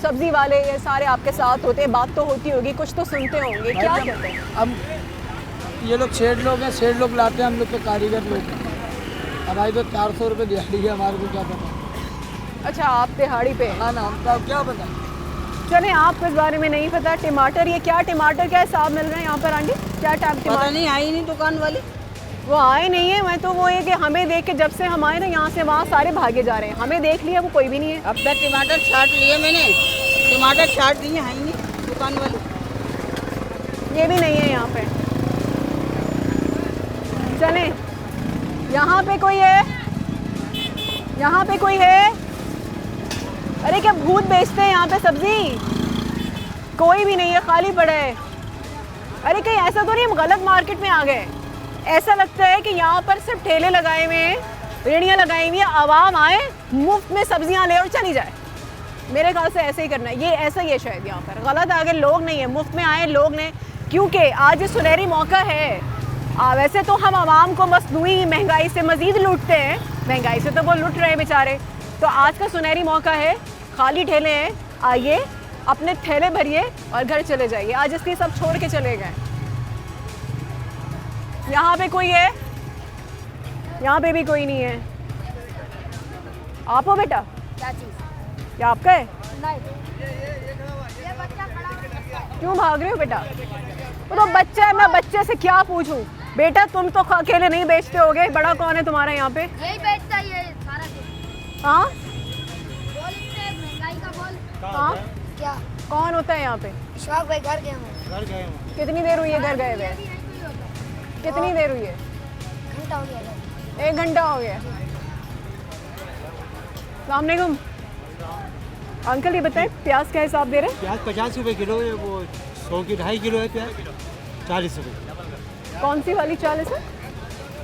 सब्जी वाले ये सारे आपके साथ होते हैं, बात तो होती होगी, कुछ तो सुनते होंगे, क्या कहते हैं? हम ये लोग शेड लोग हैं, शेड लोग लाते हैं, हम लोग तो कारीगर लोग हैं। हमारी तो 400 रुपये दिहाड़ी है, हमारे को क्या पता। अच्छा, आप दिहाड़ी पे हैं। हाँ ना, हमको क्या पता। चलें, आपको इस बारे में नहीं पता। टमाटर, ये क्या टमाटर क्या हिसाब मिल रहे हैं यहाँ पर आंटी? क्या टाइप पता टमाटर? नहीं, आई नहीं दुकान वाली। वो आए नहीं है। मैं तो वो है कि हमें देख के जब से हम आए ना यहाँ से वहाँ सारे भागे जा रहे हैं। हमें देख लिया, वो कोई भी नहीं है। अब तक टमाटर छाट लिए मैंने, टमाटर छाट दिए, है ही नहीं दुकान वाली। ये भी नहीं है यहाँ पे। चलें, यहाँ पे कोई है? यहाँ पे कोई है? अरे क्या भूत बेचते हैं यहाँ पे सब्जी? कोई भी नहीं है, खाली पड़ा है। अरे कहीं ऐसा तो नहीं हम गलत मार्केट में आ गए? ऐसा लगता है कि यहाँ पर सिर्फ ठेले लगाए हुए हैं, रेहड़ियाँ लगाई हुई हैं, आवाम आए मुफ्त में सब्जियाँ ले और चली जाए। मेरे ख्याल से ऐसे ही करना है। ये ऐसा ही है शायद यहाँ पर। गलत आगे लोग नहीं है, मुफ्त में आए लोग ने, क्योंकि आज ये सुनहरी मौका है। वैसे तो हम आवाम को मसनूई महंगाई से मज़ीद लूटते हैं, महंगाई से तो वो लूट रहे हैं बेचारे। तो आज का सुनहरी मौका है, खाली ठेले हैं, आइए अपने थैले भरिए और घर चले जाइए। आज इसलिए सब छोड़ के चले गए। यहाँ पे कोई है? यहाँ पे भी कोई नहीं है। आप हो बेटा? क्या चीज़? क्या आपका है? नहीं, ये बच्चा खड़ा है। क्यों भाग रहे हो बेटा? वो तो बच्चा है, मैं बच्चे से क्या पूछूं? बेटा तुम तो अकेले नहीं बेचते होगे, बड़ा कौन है तुम्हारा यहाँ पे? यही बेचता है ये सारा कुछ। हाँ बोल इससे महंगाई का बोल। हाँ, क्या कौन होता है यहाँ पे? इशफाक भाई घर गए हैं। कितनी देर हुई है घर गए हुए? कितनी देर हुई है? घंटा हो गया। 1 घंटा हो गया। अस्सलाम वालेकुम अंकल, ये बताएं प्याज क्या हिसाब दे रहे हैं? प्याज 50 रुपये किलो है, वो 100 की 2.5 किलो है प्याज 40 रुपये। कौन सी वाली 40 है?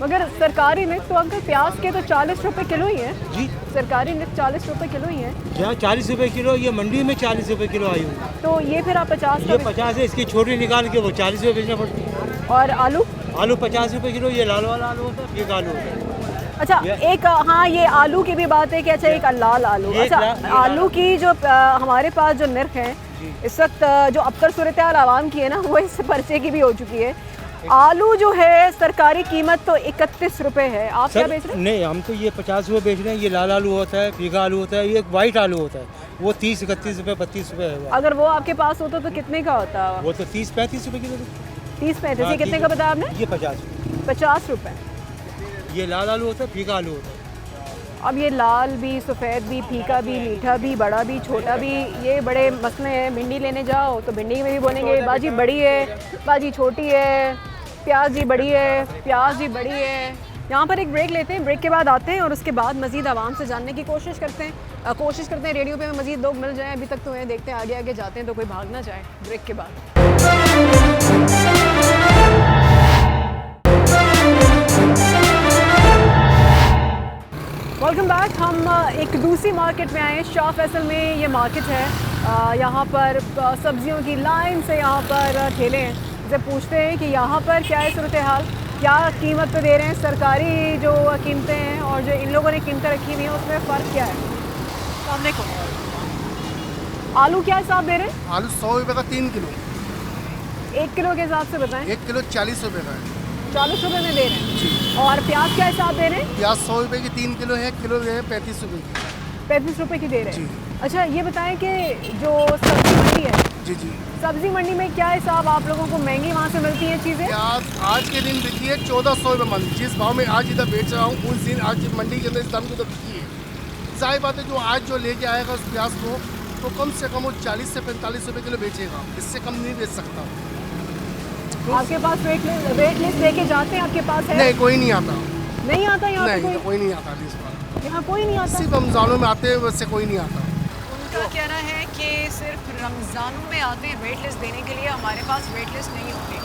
मगर सरकारी रेट तो अंकल प्याज के तो 40 रुपए किलो ही है जी। सरकारी रेट 40 रुपए किलो ही है। क्या 40 रुपये किलो? ये मंडी में 40 रुपये किलो आई हुई। तो ये फिर आप 50 ये का 50 है, इसकी छोटी निकाल के वो 40 रुपये बेचना पड़ती है। और आलू? आलू 50 रुपये किलो, ये लाल वाला आलू होता है, ये आलू होता है। अच्छा एक हाँ, ये आलू की भी बात है कि अच्छा एक लाल आलू। अच्छा आलू की जो हमारे पास जो नर्ख है इस वक्त, जो अबतर सूरत हाल आवाम की है ना, वो इस पर्चे की भी हो चुकी है। आलू जो है सरकारी कीमत तो 31 रुपए है। आप क्या बेच रहे हैं? नहीं, हम तो ये 50 रुपये बेच रहे हैं। ये लाल आलू होता है, फीका आलू होता है, ये एक वाइट आलू होता है, वो 30, 31 रुपये, 32 रुपये है। अगर वो आपके पास होता तो कितने का होता? वो तो 30, 35 रुपये किलो। 30, 35। ये कितने का बताया आपने? ये 50 रुपए। ये लाल आलू होता है, फीका आलू होता है। अब ये लाल भी, सफ़ेद भी, फीका भी, मीठा भी, बड़ा भी, छोटा भी, ये बड़े मसले हैं। भिंडी लेने जाओ तो भिंडी में भी बोलेंगे बाजी बड़ी है, बाजी छोटी है, प्याज जी बड़ी है, प्याज जी बड़ी है। यहाँ पर एक ब्रेक लेते हैं, ब्रेक के बाद आते हैं और उसके बाद मज़ीद आवाम से जानने की कोशिश करते हैं रेडियो पे मज़ीद लोग मिल जाएं। अभी तक तो है, देखते हैं आगे आगे जाते हैं तो कोई भाग ना जाए। ब्रेक के बाद वेलकम बैक। हम एक दूसरी मार्केट में आए हैं, शाह फैसल में ये मार्केट है। यहाँ पर सब्जियों की लाइन से यहाँ पर ठेले हैं। इसे पूछते हैं कि यहाँ पर क्या है सूरत हाल, क्या कीमत पे दे रहे हैं, सरकारी जो कीमतें हैं और जो इन लोगों ने कीमतें रखी हुई हैं उसमें फ़र्क क्या है। सामने को आलू क्या हिसाब दे रहे हैं? आलू 100 रुपये का 3 किलो। 1 किलो के हिसाब से बताएं। 1 किलो 40 रुपये का है। 40 रुपये में दे रहे हैं जी। और प्याज क्या हिसाब दे रहे हैं? प्याज 100 रुपये की 3 किलो है, किलो है 35 रुपये की। 35 रुपये की दे रहे हैं। जी। अच्छा ये बताएं कि जो सब्जी मंडी है, जी जी, सब्जी मंडी में क्या हिसाब आप लोगों को महंगी वहाँ से मिलती हैं चीज़ें? प्याज आज के दिन बिकी है 1400 रुपये मन। जिस भाव में आज इधर बेच रहा हूँ उस दिन आज मंडी के अंदर इस दाम की तो बिकी है। जाहिर बात है जो आज जो लेके आएगा उस प्याज को तो कम से कम वो 40 से 45 रुपये किलो बेचेगा, इससे कम नहीं बेच सकता। आपके पास वेट लिस्ट लेके जाते हैं? आपके पास है? नहीं, कोई नहीं आता। नहीं आता यहाँ पे नहीं, कोई नहीं आता इस बार। यहाँ कोई नहीं आता? सिर्फ रमज़ानों में आते हैं, वैसे कोई नहीं आता। उनका कहना है कि सिर्फ रमज़ानों में आते हैं वेट लिस्ट देने के लिए, हमारे पास वेट लिस्ट नहीं होती।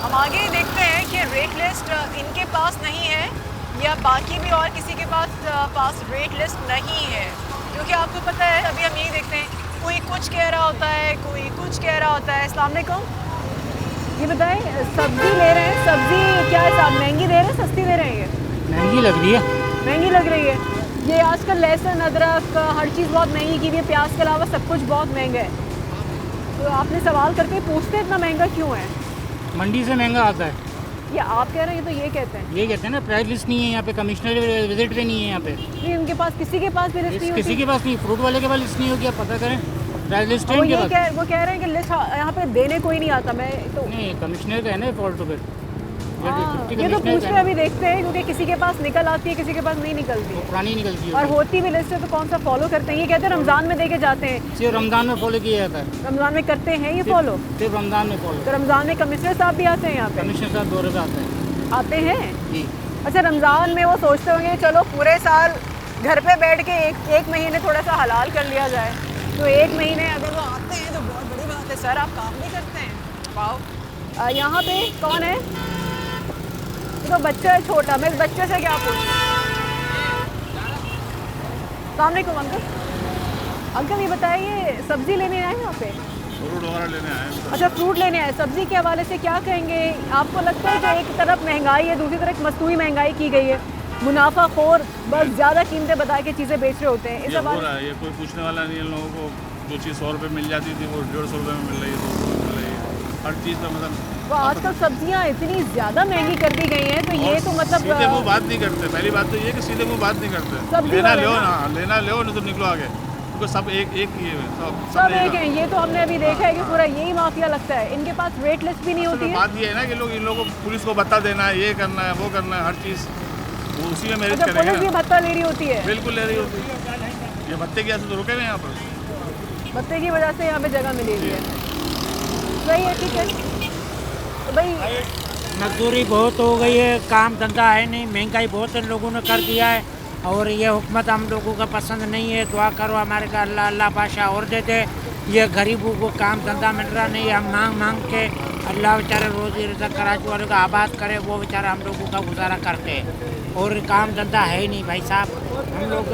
हम आगे देखते हैं कि वेट लिस्ट इनके पास नहीं है या बाकी भी और किसी के पास वेट लिस्ट नहीं है, क्योंकि आपको पता है अभी हम यही देखते हैं, कोई कुछ कह रहा होता है, कोई कुछ कह रहा होता है। अस्सलाम वालेकुम। ये बताएं, सब्जी ले रहे हैं, सब्जी क्या हिसाब, महंगी दे रहे हैं सस्ती दे रहे हैं? ये महंगी लग रही है। महंगी लग रही है। ये आजकल लहसुन अदरक हर चीज़ बहुत महंगी की हुई है, प्याज के अलावा सब कुछ बहुत महंगा है। तो आपने सवाल करके पूछते इतना महंगा क्यों है? मंडी से महंगा आता है। ये आप कह रहे हैं, ये तो ये कहते हैं। ये कहते हैं ना, प्राइस लिस्ट नहीं है यहाँ पे, कमिश्नर विजिट पे नहीं है यहाँ पे। नहीं, उनके पास किसी के पास भी लिस्ट नहीं होती। किसी के पास नहीं, फ्रूट वाले के पास लिस्ट नहीं होगी, आप पता करें, प्राइस लिस्ट है वो इनके ये पास। वो कह रहे हैं कि लिस्ट यहाँ पे देने कोई नहीं आता। मैं तो नहीं, कमिश्नर का है ना फॉल्ट। फिर हाँ, ये तो पूछ रहे अभी देखते हैं, क्योंकि किसी के पास निकल आती है, किसी के पास नहीं निकलती है। पुरानी निकलती है और होती भी लिस्ट है तो कौन सा फॉलो करते हैं? ये कहते हैं रमज़ान में दे के जाते हैं। सिर्फ रमज़ान में फॉलो किया जाता है। रमज़ान में करते हैं ये फॉलो? सिर्फ रमज़ान में फॉलो। तो रमज़ान में कमिश्नर साहब भी आते हैं यहाँ पे? कमिश्नर साहब दौरे पे आते हैं। आते हैं जी। अच्छा, रमज़ान में वो सोचते होंगे चलो पूरे साल घर पे बैठ के एक महीने थोड़ा सा हलाल कर लिया जाए, तो एक महीने अगर वो आते हैं तो बहुत बड़ी बात है। सर आप काम नहीं करते हैं? वाह। यहाँ पे कौन है? तो बच्चा है छोटा, मैं इस बच्चे से क्या पूछूं? अस्सलामुअलैकुम अंकल। अंकल ये बताइए, सब्ज़ी लेने आए यहाँ पे? फ्रूट वगैरह लेने आए। अच्छा, फ्रूट लेने आए। सब्ज़ी के हवाले से क्या कहेंगे? आपको लगता है कि एक तरफ महंगाई है, दूसरी तरफ मसनूई महंगाई की गई है, मुनाफाखोर बस ज़्यादा कीमतें बता के चीज़ें बेच रहे होते हैं? इस ये हो रहा है, ये कोई पूछने वाला नहीं है। लोगों को जो चीज़ 100 रुपये मिल जाती थी वो 150 रुपये में मिल रही है, 200 रुपये मिल रही है। हर चीज़ का मतलब वो आजकल सब्जियां इतनी ज़्यादा महंगी कर दी गई हैं, तो ये तो मतलब सीधे मुँह बात नहीं करते। पहली बात तो ये कि सीधे मुँह बात नहीं करते। लेना लो ना, लेना लो, नहीं तो निकलो आगे, क्योंकि सब एक ये सब एक हैं। ये तो हमने अभी देखा है कि पूरा यही माफिया लगता है। इनके पास वेट लिस्ट भी नहीं होती है। बात ये है ना कि लोग इन लोगों को पुलिस को भत्ता देना है, ये करना है, वो करना है, हर चीज़ वो उसी में मैनेज अच्छा, पुलिस भी करेगा। भत्ता ले रही होती है? बिल्कुल ले रही होती है। ये भत्ते की ऐसे तो रुके हुए हैं यहाँ पर, भत्ते की वजह से यहाँ पे जगह मिली हुई है। सही है, ठीक है। तो भाई मजदूरी बहुत हो गई है, काम धंधा है नहीं, महंगाई बहुत इन लोगों ने कर दिया है, और ये हुकूमत हम लोगों का पसंद नहीं है। दुआ करो हमारे का अल्लाह अल्लाह बादशाह और दे दे। ये गरीबों को काम धंधा मिल रहा नहीं है, हम मांग मांग के अल्लाह बेचारे रोजी रज़ा कराची वालों का आबाद करे, वो बेचारा हम लोगों का गुजारा करते हैं, और काम धंधा है ही नहीं भाई साहब। हम लोग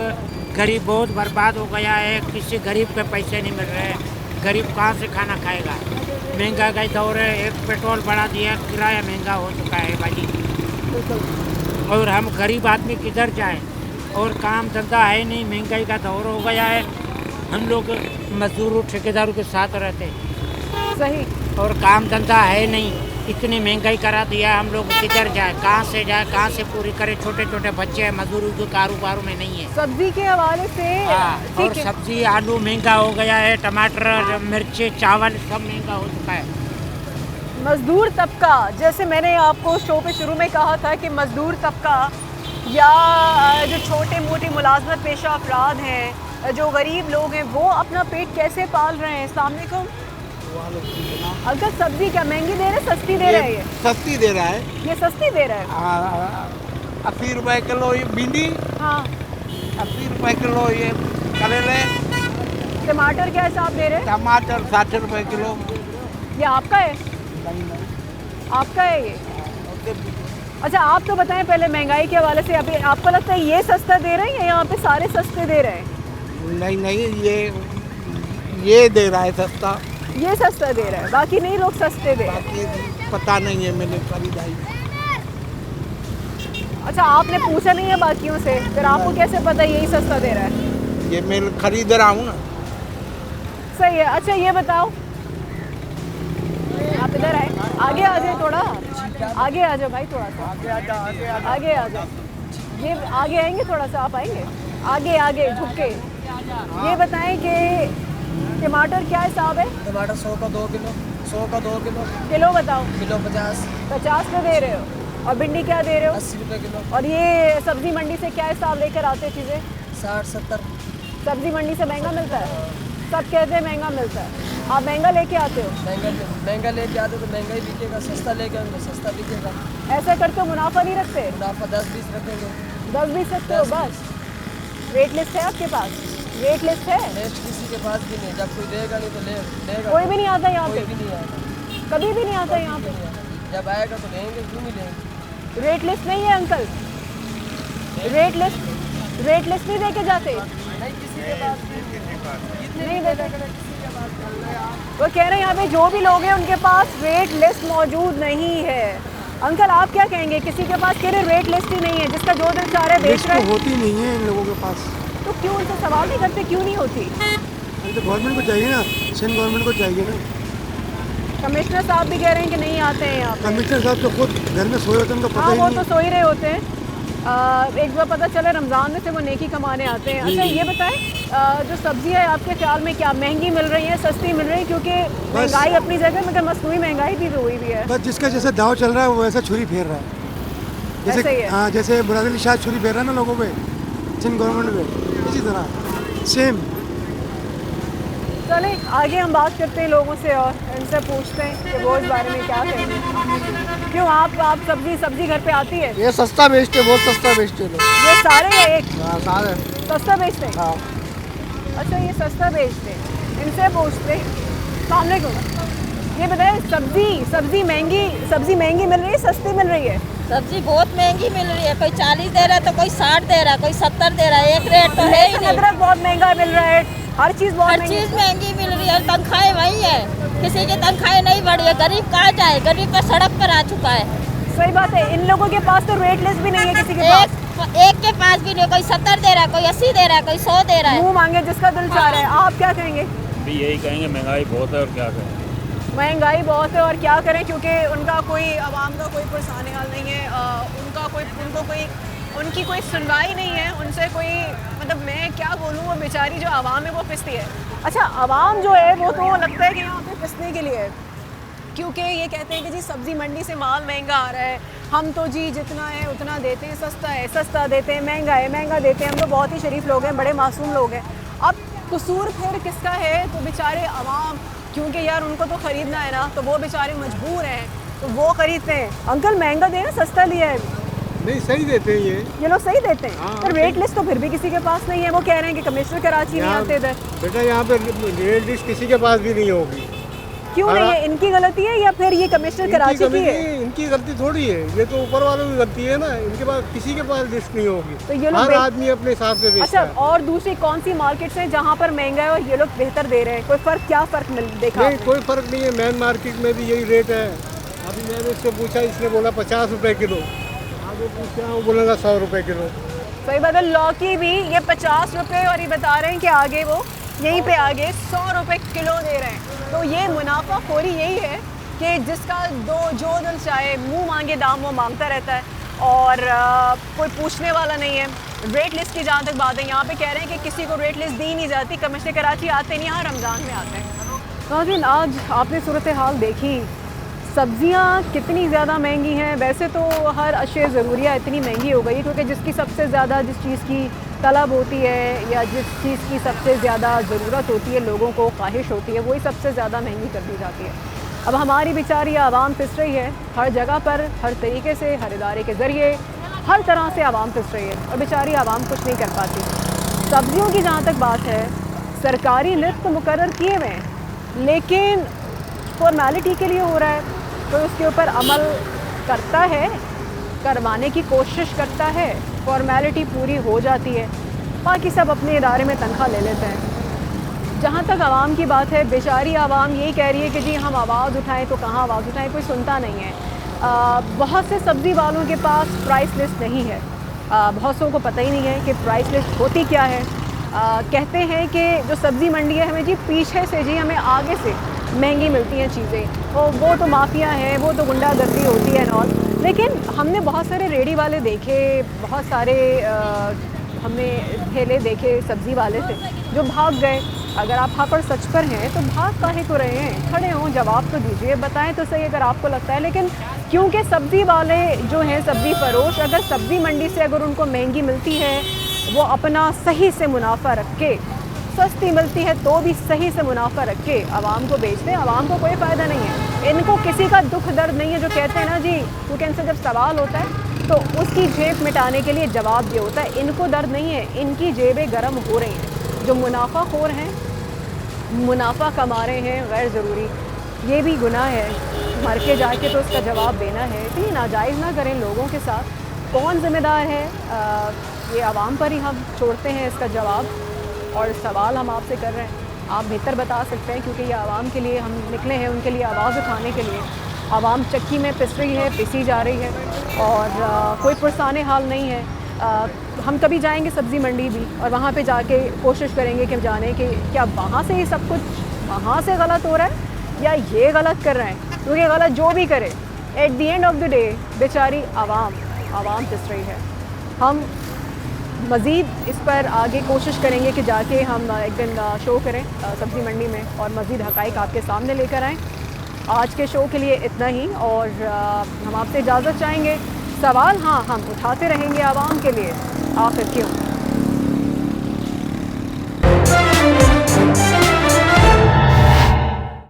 गरीब बहुत बर्बाद हो गया है, किसी गरीब के पैसे नहीं मिल रहे, गरीब कहाँ से खाना खाएगा? महंगा का दौर है, एक पेट्रोल बढ़ा दिया, किराया महंगा हो चुका है भाई, और हम गरीब आदमी किधर जाएं? और काम धंधा है नहीं, महंगाई का दौर हो गया है, हम लोग मजदूरों ठेकेदारों के साथ रहते हैं। सही। और काम धंधा है नहीं, इतनी महंगाई करा दिया है, हम लोग किधर जाए, कहाँ से जाए, कहाँ से पूरी करे? छोटे छोटे बच्चे हैं, मजदूरी के कारोबारों में नहीं है। सब्जी के हवाले से हाँ, और सब्जी आलू महंगा हो गया है, टमाटर मिर्ची चावल सब महंगा हो चुका है। मजदूर तबका, जैसे मैंने आपको शो पे शुरू में कहा था कि मजदूर तबका या जो छोटे मोटे मुलाजमत पेशा अफराद हैं, जो गरीब लोग हैं, वो अपना पेट कैसे पाल रहे हैं? सामने को अगर सब्जी क्या महंगी दे रहे हैं, सस्ती दे रहे हैं? सस्ती दे रहा है। ये सस्ती दे रहा है। 80 रुपए किलो ये भिंडी, हाँ 80 रुपए किलो ये करेले। टमाटर क्या हिसाब दे रहे हैं? टमाटर 60 रुपए किलो। ये आपका है? आपका है ये? अच्छा, आप तो बताएं पहले महंगाई के हवाले से, अभी आपको लगता है ये सस्ता दे रहे हैं या यहाँ पे सारे सस्ते दे रहे हैं? नहीं नहीं, ये दे रहा है सस्ता। ये सस्ता दे रहा है, बाकी नहीं लोग सस्ते दे। बाकी पता नहीं है, मैंने खरीदाई। अच्छा, आपने पूछा नहीं है बाकियों से, फिर आपको कैसे पता यही सस्ता दे रहा है? ये मैं खरीद रहा हूँ ना। सही है। अच्छा ये बताओ, आप इधर आए, आगे आ जाए, थोड़ा आगे आ जाओ भाई, थोड़ा सा आगे आ जाओ। ये आगे आएंगे थोड़ा सा, आप आएंगे आगे आगे झुक के। ये बताएं कि टमाटर क्या हिसाब है? टमाटर 100 का 2 किलो, 100 का 2 किलो। किलो बताओ। किलो 50। 50 में दे रहे हो, और भिंडी क्या दे रहे हो? 80 रुपये किलो। और ये सब्जी मंडी से क्या हिसाब लेकर आते चीज़ें? 60-70। सब्जी मंडी से महंगा मिलता है? सब कहते हैं महंगा मिलता है, आप महंगा लेके आते हो? महंगा लेके आते तो महंगा ही बिकेगा, सस्ता लेके आएंगे सस्ता बिकेगा। ऐसा करते हो मुनाफा नहीं रखते? मुनाफा 10-20 रखेंगे। 10-20 रखते हो बस? वेट लिस्ट है आपके पास? वेट लिस्ट है? लिस्ट किसी के पास भी नहीं, जब कोई देगा नहीं तो लेगा। कोई भी नहीं आता यहाँ पे? कोई भी नहीं आएगा, कभी भी नहीं आता यहाँ पे? जब आएगा तो लेंगे, क्यों नहीं लेंगे? रेट लिस्ट नहीं है अंकल? रेट लिस्ट नहीं दे के जाते? नहीं, किसी के पास नहीं देते। वो कह रहे हैं यहाँ पे जो भी लोग हैं उनके पास रेट लिस्ट मौजूद नहीं है। अंकल आप क्या कहेंगे, किसी के पास कह रहे रेट लिस्ट ही नहीं है, जिसका जो दिल चाह रहा है बेच रहा है? होती नहीं है इन लोगों के पास। तो क्यों उनसे सवाल नहीं करते, क्यों नहीं होती? तो गवर्नमेंट को चाहिए ना, सेंट्रल गवर्नमेंट को चाहिए ना। कमिश्नर साहब भी कह रहे हैं कि नहीं आते हैं यहाँ पे। कमिश्नर साहब तो खुद घर में सोए होते हैं, उनको पता हाँ ही वो नहीं। तो सो ही रहे होते हैं। एक बार पता चला रमज़ान में से वो नेकी कमाने आते हैं। अच्छा ये बताएं, जो सब्जी है आपके ख्याल में क्या महंगी मिल रही है, सस्ती मिल रही है? क्योंकि महंगाई अपनी जगह मगर मसनूई महंगाई भी हुई भी है। बस जिसका जैसा दाव चल रहा है वो वैसा छुरी फेर रहा है। ऐसा ही है। हाँ, जैसे ब्राज़ील शायद छुरी फेर रहा है ना लोगों पे, सिंध गवर्नमेंट पे, इसी तरह सेम। चले आगे हम बात करते हैं लोगों से और इनसे पूछते हैं कि वो इस बारे में क्या कहेंगे। क्यों आप सब्जी घर पे आती है? ये सस्ता बेचते, बहुत सस्ता बेचते लोग। ये सारे या एक? हाँ सारे सस्ता बेचते हैं। हाँ। अच्छा ये सस्ता बेचते हैं, इनसे पूछते हैं। सामने को ये बताएं, सब्जी महंगी मिल रही है, सस्ती मिल रही है? सब्जी बहुत महंगी मिल रही है, कोई 40 दे रहा है तो कोई 60 दे रहा है, कोई 70 दे रहा है, एक रेट तो है ही नहीं। अदरक बहुत महंगा मिल रहा है, हर चीज़ महंगी मिल रही है। तनख्वाहें वही है, किसी की तनख्वाहें नहीं बढ़ी है। गरीब कहाँ जाए, गरीब का सड़क पर आ चुका है। सही बात है, इन लोगों के पास तो रेट लिस्ट भी नहीं है किसी के पास। एक के पास भी नहीं, कोई 70 दे रहा है, कोई 80 दे रहा है, कोई 100 दे रहा है। मुँह मांगे जिसका दिल चाह रहा है। आप क्या कहेंगे? भी यही कहेंगे महंगाई बहुत है और क्या करें। महंगाई बहुत है और क्या करें, क्योंकि उनका कोई आवाम का कोई पुरसान हाल नहीं है। उनकी कोई सुनवाई नहीं है, उनसे कोई मतलब मैं क्या बोलूँ, वो बेचारी जो आवाम है वो पिसती है। अच्छा आवाम जो है वो तो लगता है कि यहाँ पे पिसने के लिए है, क्योंकि ये कहते हैं कि जी सब्ज़ी मंडी से माल महंगा आ रहा है, हम तो जी जितना है उतना देते हैं, सस्ता है सस्ता देते हैं, महंगा है महंगा देते हैं। हम तो बहुत ही शरीफ लोग हैं, बड़े मासूम लोग हैं। अब कसूर फिर किसका है? तो बेचारे आवाम, क्योंकि यार उनको तो ख़रीदना है ना, तो वो बेचारे मजबूर हैं तो वो ख़रीदते हैं। अंकल महंगा दे ना, सस्ता लिया है? नहीं सही देते हैं ये लोग सही देते हैं। हाँ, पर रेट लिस्ट तो फिर भी किसी के पास नहीं है। वो कह रहे हैं कि कमिश्नर कराची नहीं आते इधर। बेटा यहाँ पे रेट लिस्ट किसी के पास भी नहीं होगी। क्यों नहीं है? इनकी गलती है या फिर ये कमिश्नर कराची की है? इनकी गलती थोड़ी है, ये तो ऊपर वालों की गलती है ना। इनके पास किसी के पास लिस्ट नहीं होगी, तो ये लोग हर आदमी अपने हिसाब से बेचता है। अच्छा और दूसरी कौन सी मार्केट्स हैं जहाँ पर महंगा है और ये लोग बेहतर दे रहे हैं? कोई फ़र्क, क्या फ़र्क देखा? नहीं कोई फ़र्क नहीं है, मेन मार्केट में भी यही रेट है। अभी मैंने इससे पूछा, इसने बोला 50 रुपये किलो, आगे पूछा वो बोलेगा 100 रुपये किलो। सही बात है, लौकी भी ये 50 रुपये और ये बता रहे हैं कि आगे वो यहीं पे आगे 100 रुपये किलो दे रहे हैं। तो ये मुनाफाखोरी यही है कि जिसका जो दिल चाहे मुंह मांगे दाम वो मांगता रहता है और कोई पूछने वाला नहीं है। रेट लिस्ट की जहाँ तक बात है, यहाँ पे कह रहे हैं कि किसी को रेट लिस्ट दी नहीं जाती, कमिश्नर कराची आते नहीं, यहाँ रमज़ान में आते हैं। नाज़रीन आज आपने सूरत हाल देखी, सब्ज़ियाँ कितनी ज़्यादा महंगी हैं। वैसे तो हर अशे ज़रूरिया इतनी महंगी हो गई क्योंकि जिसकी सबसे ज़्यादा जिस चीज़ की तलब होती है या जिस चीज़ की सबसे ज़्यादा ज़रूरत होती है, लोगों को ख्वाहिश होती है, वही सबसे ज़्यादा महंगी कर दी जाती है। अब हमारी बेचारी आवाम पिस रही है हर जगह पर, हर तरीके से, हर इदारे के ज़रिए, हर तरह से आवाम पिस रही है और बेचारी आवाम कुछ नहीं कर पाती। सब्ज़ियों की जहाँ तक बात है, सरकारी लिस्ट तो मुकर्रर किए हुए हैं लेकिन फॉर्मेलिटी के लिए हो रहा है, तो उसके ऊपर अमल करता है, करवाने की कोशिश करता है, फॉर्मेलिटी पूरी हो जाती है, बाकी सब अपने इदारे में तनख्वाह ले लेते हैं। जहाँ तक आवाम की बात है, बेचारी आवाम यही कह रही है कि जी हम आवाज़ उठाएं तो कहाँ आवाज़ उठाएं, कोई सुनता नहीं है। बहुत से सब्ज़ी वालों के पास प्राइस लिस्ट नहीं है, बहुत सौ को पता ही नहीं है कि प्राइस लिस्ट होती क्या है। कहते हैं कि जो सब्ज़ी मंडी है हमें जी पीछे से जी हमें आगे से महंगी मिलती हैं चीज़ें, और वो तो माफिया है, वो तो गुंडागर्दी होती है और। लेकिन हमने बहुत सारे रेडी वाले देखे, बहुत सारे हमने ठेले देखे सब्ज़ी वाले से जो भाग गए। अगर आप हाँ पर सच पर हैं तो भाग काहे को रहे हैं? खड़े हों, जवाब तो दीजिए, बताएं तो सही अगर आपको लगता है। लेकिन क्योंकि सब्ज़ी वाले जो हैं, सब्ज़ी फरोश, अगर सब्ज़ी मंडी से अगर उनको महंगी मिलती है, वो अपना सही से मुनाफा रख के, सस्ती मिलती है तो भी सही से मुनाफा रख के आवाम को बेचते हैं। आवाम को कोई फ़ायदा नहीं है, इनको किसी का दुख दर्द नहीं है। जो कहते हैं ना जी, क्योंकि इनसे जब सवाल होता है तो उसकी जेब मिटाने के लिए जवाब ये होता है, इनको दर्द नहीं है, इनकी जेबें गर्म हो रही हैं। जो मुनाफाखोर हैं, मुनाफा कमा रहे हैं गैर ज़रूरी, ये भी गुनाह है, मर के जाके तो उसका जवाब देना है। इतनी नाजायज़ ना करें लोगों के साथ। कौन ज़िम्मेदार है? ये आवाम पर ही हम छोड़ते हैं इसका जवाब, और सवाल हम आपसे कर रहे हैं आप बेहतर बता सकते हैं, क्योंकि ये आवाम के लिए हम निकले हैं, उनके लिए आवाज़ उठाने के लिए। आवाम चक्की में पिस रही है, पिसी जा रही है और कोई पुरसाने हाल नहीं है। हम कभी जाएंगे सब्ज़ी मंडी भी और वहाँ पे जाके कोशिश करेंगे कि जाने कि क्या वहाँ से ही सब कुछ वहाँ से गलत हो रहा है या ये गलत कर रहे हैं, क्योंकि गलत जो भी करे at the end of the day बेचारी आवाम पिस रही है। हम मज़ीद इस पर आगे कोशिश करेंगे कि जाके हम एक दिन शो करें सब्ज़ी मंडी में और मज़ीद हक़ाइक़ आपके सामने लेकर आएँ। आज के शो के लिए इतना ही और हम आपसे इजाज़त चाहेंगे। सवाल हाँ हम उठाते रहेंगे आवाम के लिए, आखिर क्यों।